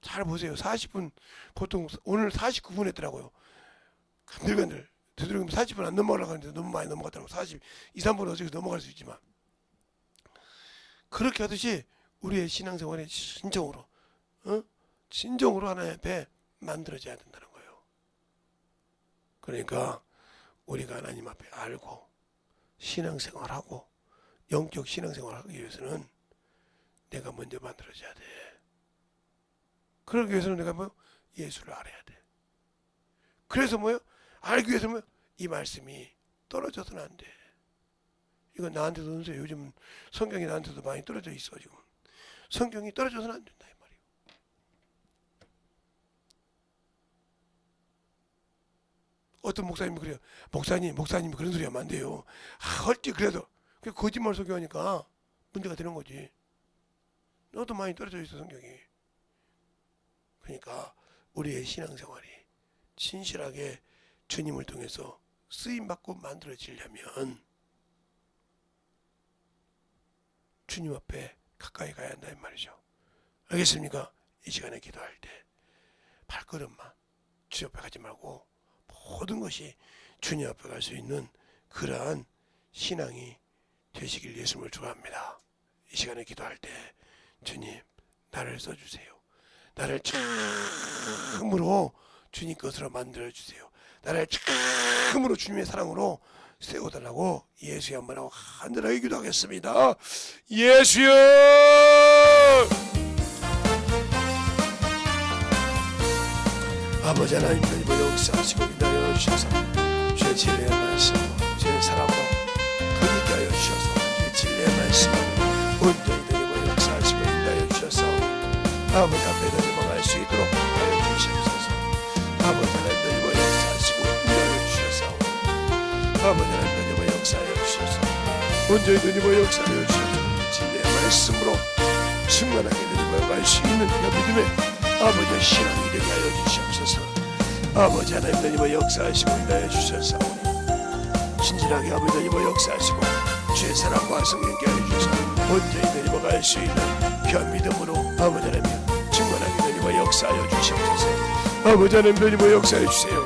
잘 보세요. 40분 보통 오늘 49분 했더라고요. 간들간들 되도록이면 40분 안 넘어가려고 하는데 너무 많이 넘어갔더라고요. 42, 3분 어떻게 넘어갈 수 있지만 그렇게 하듯이 우리의 신앙생활에 진정으로 하나님 앞에 만들어져야 된다는 거예요. 그러니까 우리가 하나님 앞에 알고 신앙생활하고 영적 신앙생활을 하기 위해서는 내가 먼저 만들어져야 돼. 그러기 위해서는 내가 예수를 알아야 돼. 그래서 알기 위해서는 이 말씀이 떨어져서는 안 돼. 이건 나한테도 은수요. 요즘 성경이 나한테도 많이 떨어져 있어 지금. 성경이 떨어져서는 안 된다 이 말이에요. 어떤 목사님이 그래요. 목사님이 그런 소리 하면 안 돼요. 어찌 그래도 거짓말 소개하니까 문제가 되는 거지. 너도 많이 떨어져 있어 성경이. 그러니까 우리의 신앙생활이 진실하게 주님을 통해서 쓰임받고 만들어지려면 주님 앞에 가까이 가야 한다 이 말이죠. 알겠습니까? 이 시간에 기도할 때 발걸음만 주 옆에 가지 말고 모든 것이 주님 앞에 갈 수 있는 그러한 신앙이 되시길 예수님을 축원합니다. 이 시간에 기도할 때 주님 나를 써주세요. 나를 참으로 주님 것으로 만들어주세요. 나를 참으로 주님의 사랑으로 세워달라고 예수의 한번하고 간절하게 기도하겠습니다. 예수여! 아버지 하나님 이번 역사하시고 인하여 주셔서 주의 진리의 말씀 주의 사랑으로 거듭게 하여 주셔서 주의 진리의 말씀으로 온전히 되고 역사하시고 인하여 주셔서 아버지 앞에 넘어갈 수 있도록 하여 주시옵소서. 아버지 하나님 이번 역사하시고 인하여 주셔서 아버지 하나님 이번 역사하여 주셔서 온전히 되고 역사하여 주셔서 진리의 말씀으로 충만하게 되고 갈 수 있는 믿음의 아버지의 신앙이 되게 하여 주시옵소서. 아버지 하나님 이번 역사하시고 인하여 주셔서 진실하게 아버지 이번 역사하시고 주의 사랑과 성령께 하여 주셔서 온전히 되고 갈 수 있는 귀한 믿음으로 아버지 하나님 충만하게 되고 역사하여 주시옵소서. 아버지 하나님 되고 역사하여 주세요.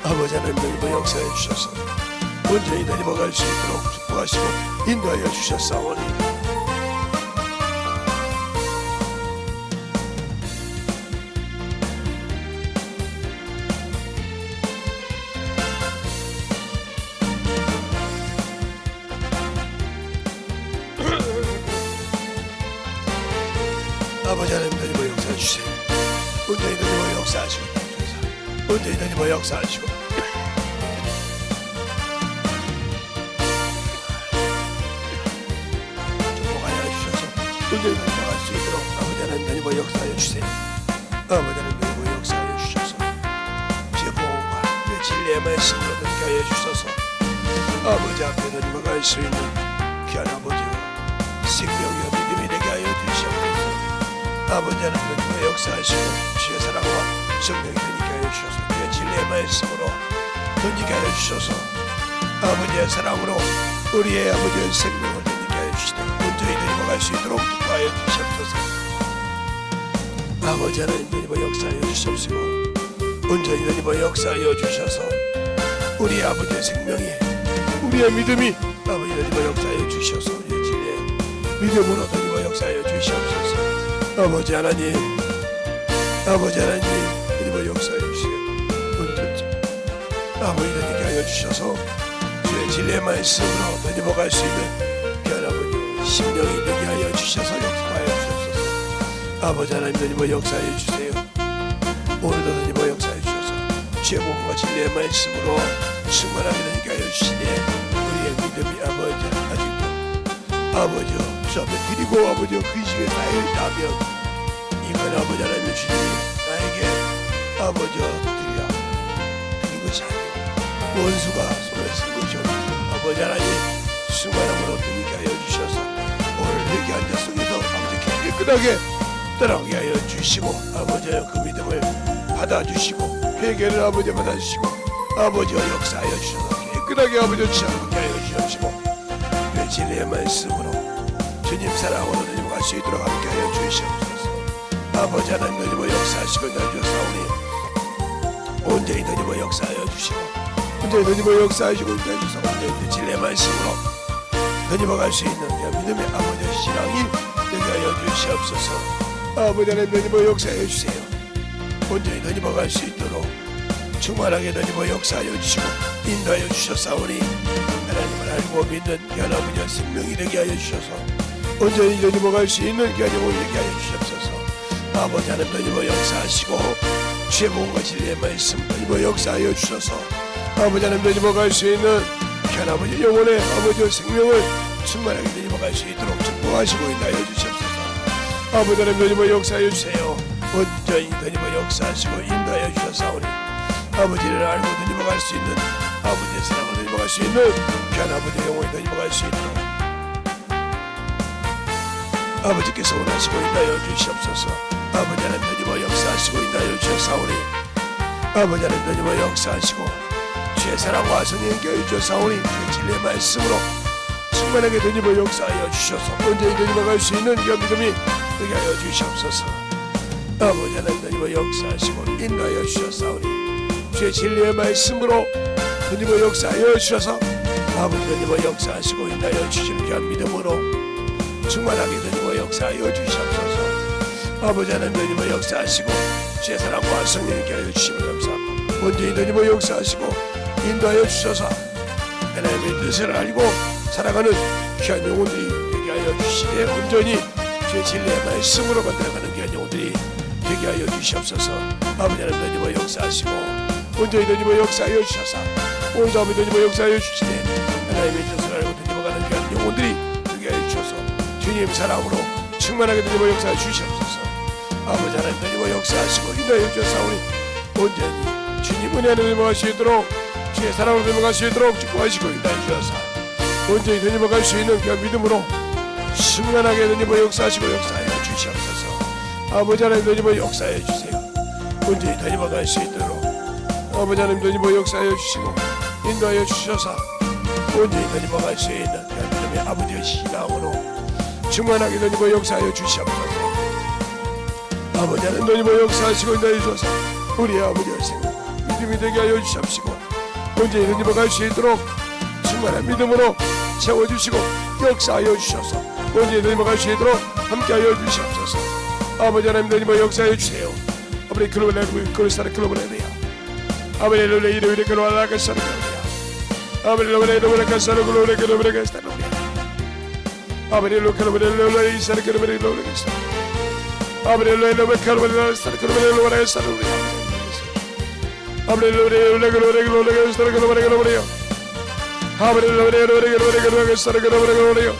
아버지 하나님 되고 역사하여 주셔서 온전히 되고 갈 수 있도록 축복하시고 인도하여 주셨사오니 아버지 하나님 되고 역사해 주세요. 온전히 되고 역사하시고 온전히 되고 역사하시고 축복하여 주셔서 온전히 나갈 수 있도록 아버지 하나님 되고 역사하여 주세요. 아버지 하나님 되고 역사하여 주셔서 주의 보호와 주의 진리의 말씀으로 되게 하여 주셔서 아버지 앞에 되고 갈 수 있는 귀한 아버지와 생명과 믿음이 되게 하여 주시옵소서. 아버지 하나님 역사하시고 주의 사랑과 성령이 되게 하여 주셔서 주의 진리의 말씀으로 되게 하여 주셔서 아버지의 사랑으로 우리의 아버지의 생명을 되게 하여 주시되 온전히 되고 갈 수 있도록 축복하여 주시옵소서. 아버지 하나님 되고 역사하여 주시옵시고 온전히 되고 역사하여 주셔서 우리 아버지의 생명이 우리의 믿음이 아버지 되고 역사하여 주셔서 우리의 진리의 믿음으로 되고 역사하여 주시옵소서. 아버지 하나님 그리고 역사해 주세요. 아버지 되게 하여 주셔서 주의 진리의 말씀으로 되고 갈 수 있는 귀한 아버지 심령이 되게 하여 주셔서 역사하여 주옵소서. 아버지 하나님 되고 역사해 주세요. 오늘도 되고 역사해 주셔서 주의 몸과 진리의 말씀으로 충만하게 되게 하여 주시니 우리의 믿음이 아버지 아직도 아버지 주 앞에 드리고 아버지와 근심에 쌓여있다면 이건 아버지 하나님의 주님이 나에게 아버지와 드린 것이 아니오 원수가 손에 쓴 것이오. 아버지 하나님 수많음으로 되게 하여 주셔서 오늘 여기 앉아 속에서 아버지 깨끗하게 따라오게 하여 주시고 아버지의 그 믿음을 받아주시고 회개를 아버지 받아주시고 아버지와 역사하여 주셔서 깨끗하게 아버지와 취하게 하여 주시고 그 진리의 말씀으로 주님 사랑으로 되고 갈 수 있도록 함께 하여 주시옵소서. 아버지 하나님 되고 역사하시고 인도하시오사오니 온전히 되고 역사하여 주시고 온전히 되고 역사하시고 인도하시옵소서. 온전히 진리의 말씀으로 되고 갈 수 있는 믿음의 아버지의 신앙이 되게 하여 주시옵소서. 아버지 하나님 되고 역사하여 주세요. 온전히 되고 갈 수 있도록 충만하게 되고 역사하여 주시고 인도하여 주셨사오니 하나님을 알고 믿는 귀한 아버지의 생명이 되게 하여 주셔서 온전히 되고 갈 수 있는 귀한 영혼이 되게 하여 주시옵소서. 아버지 하나님 되고 역사하시고 주의 몸과 진리의 말씀 되고 역사하여 주셔서 아버지 하나님 되고 갈 수 있는 귀한 아버지 영혼의 아버지의 생명을 충만하게 되고 갈 수 있도록 축복하시고 인도하여 주시옵소서. 아버지 하나님 되고 역사하여 주세요. 온전히 되고 역사하시고 인도하여 주셨사오니 아버지를 알고 되고 갈 수 있는 아버지의 사랑을 되고 갈 수 있는 귀한 아버지의 영혼이 되고 갈 수 있도록 아버지께서 원하시고 인하여 주시옵소서. 아버지 하나님 되고 역사하시고 인하여 주셨사오니 아버지 하나님 되고 역사하시고 주의 사랑과 성령 교회 주사오니 주의 진리의 말씀으로 충만하게 되님을 역사하여 주셔서 온전히 되님을 수 있는 그 믿음이 되게 하여 주시옵소서. 아버지 하나님 되님을 역사하시고 인도하여 주셨사오니 주의 진리의 말씀으로 되님을 역사하여 주셔서 아버지 되님을 역사하시고 인도하여 주시는 그 믿음으로 충만하게 되님을 역사하여 주시옵소서. 아버지 하나님 되님을 역사하시고 주의 사랑과 성령께 하여 주심을 감사하고 온전히 되님을 역사하시고 인도하여 주셔서 하나님의 뜻을 알고 살아가는 귀한 영혼들이 되게 하여 주시되 온전히 주의 진리의 말씀으로 만들어가는 귀한 영혼들이 되게 하여 주시옵소서. 아버지 하나님 되님을 역사하시고 온전히 되님을 역사하여 주셔서 온전히 되님을 역사하여 주시되 하나님의 뜻을 알고 되님어가는 귀한 영혼들이 되게 하여 주셔서 주님 사랑으로 충만하게 되님을 역사하여 주시옵소서. 아버지 하나님 되님을 역사하시고 인도하여 주셨사오니 온전히 주님 은혜 안에 넘어갈 수 있도록 주의 사랑으로 넘어갈 수 있도록 축복하시고 인도하여 주셔서 온전히 되님어갈 수 있는 그 믿음으로 충만하게 되님을 역사하시고 역사하여 주시옵소서. 아버지 하나님 되님을 역사하여 주세요. 온전히 되님어갈 수 있도록 아버지 하나님 되님을 역사하여 주시고 인도하여 주셔서 온전히 되님어갈 수 있는 그 믿음의 아버지의 신앙으로 충만하게 되님을 역사하여 주시옵소서. 아버지 하나님 되님을 역사하시고 인도하여 주셔서 우리의 아버지의 생명 믿음이 되게 하여 주시옵시고 온전히 되님어갈 수 있도록 충만한 믿음으로 채워주시고 역사하여 주셔서 온전히 되님어갈 수 있도록 함께하여 주시옵소서. 아버지 하나님 되님을 역사하여 주세요. 아버지 글로벌 그리스도의 글로벌에야 아버지 렐레 이르르 글로벌 가사르 아버지 렐레 글로벌 가사르 글로벌 글로벌 가사르 아버지 렐레 글로벌 이사르 글로벌 글로벌 가사르 아버지 렐레 글로벌 가사르 글로벌 글로벌 가사르 아버지 렐레 글로벌 글로벌 가사르 글로벌 글로벌 아버지 렐레 글로벌 가사르 글로벌 글로벌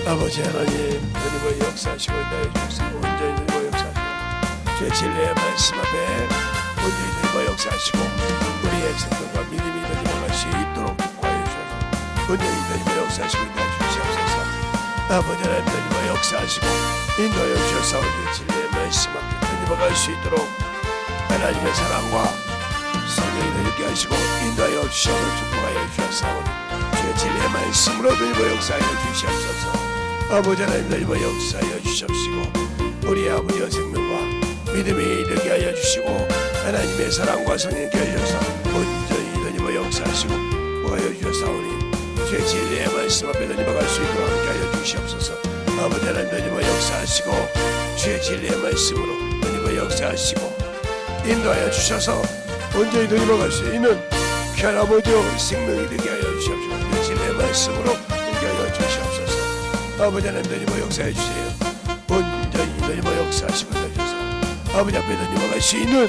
아버지 하나님 주님의 역사하시고 인도하여 주시고 온전히 주님의 역사하시고 주의 진리의 말씀 앞에 온전히 주님의 역사하시고 우리의 생각과 믿음이 주님을 갈 수 있도록 축복하여 주셔서 온전히 주님의 역사하시고 인도하여 주시옵소서. 아버지 하나님 주님의 역사하시고 인도하여 주셔서 우리의 진리의 말씀 앞에 주님을 갈 수 있도록 하나님의 사랑과 성령이 되게 하시고 인도하여 주셔서 축복하여 주셨사오니 주의 진리의 말씀으로 주님의 역사하여 주시옵소서. 아버지 하나님 주님의 역사하여 주시옵시고 우리 아버지의 생명과 믿음이 되게 하여 주시고 하나님의 사랑과 성령께 하여 주셔서 온전히 주님의 역사하시고 하여 주셨사오니 주의 진리의 말씀 앞에 주님과 갈 수 있도록 함께 하여 주시옵소서. 아버지 하나님 주님의 역사하시고 주의 진리의 말씀으로 주님의 역사하시고 인도하여 주셔서 온전히 주님과 갈 수 있는 귀한 아버지의 생명이 되게 하여 주시옵소서. 주의 진리의 말씀으로 함께 하여 주시옵소서. 아버지 하나님 주님의 역사해 주세요. 온전히 주님의 역사하시고 주셔서 아버지 앞에 주님과 갈 수 있는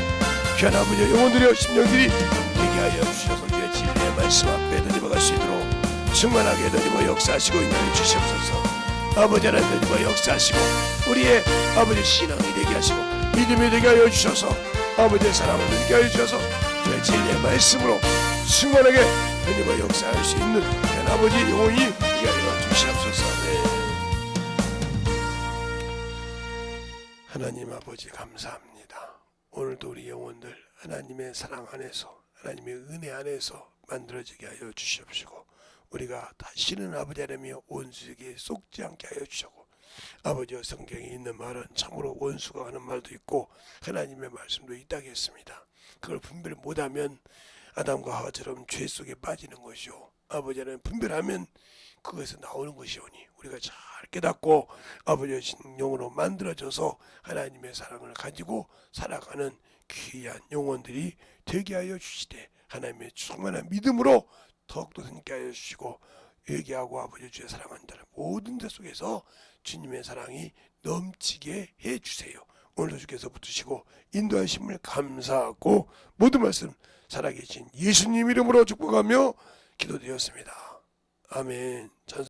귀한 아버지의 영혼들이여 심령들이 되게 하여 주셔서 주의 진리의 말씀 앞에 주님과 갈 수 있도록 충만하게 주님의 역사하시고 인도해 주시옵소서. 아버지 하나님 주님의 역사하시고 우리의 아버지 신앙이 되게 하시고 믿음이 되게 하여 주셔서 아버지의 사랑을 되게 하여 주셔서 주의 진리의 말씀으로 충만하게 주님의 역사할 수 있는 귀한 아버지의 영혼이 되게 하여 주시옵소서. 네. 하나님 아버지 감사합니다. 오늘도 우리 영혼들 하나님의 사랑 안에서 하나님의 은혜 안에서 만들어지게 하여 주시옵시고 우리가 다시는 아버지 하나님의 원수에게 속지 않게 하여 주시고 아버지의 성경에 있는 말은 참으로 원수가 하는 말도 있고 하나님의 말씀도 있다고 했습니다. 그걸 분별 못하면 아담과 하와처럼 죄 속에 빠지는 것이요 아버지 하나님 분별하면 그것에서 나오는 것이오니 우리가 잘 깨닫고 아버지의 영으로 만들어져서 하나님의 사랑을 가지고 살아가는 귀한 영혼들이 되게 하여 주시되 하나님의 충만한 믿음으로 더욱더 생기게 하여 주시고 회개하고 아버지 주의 사랑하는 자는 모든 데 속에서 주님의 사랑이 넘치게 해주세요. 오늘도 주께서 붙으시고 인도하심을 감사하고 모든 말씀 살아계신 예수님 이름으로 축복하며 기도드렸습니다. 아멘.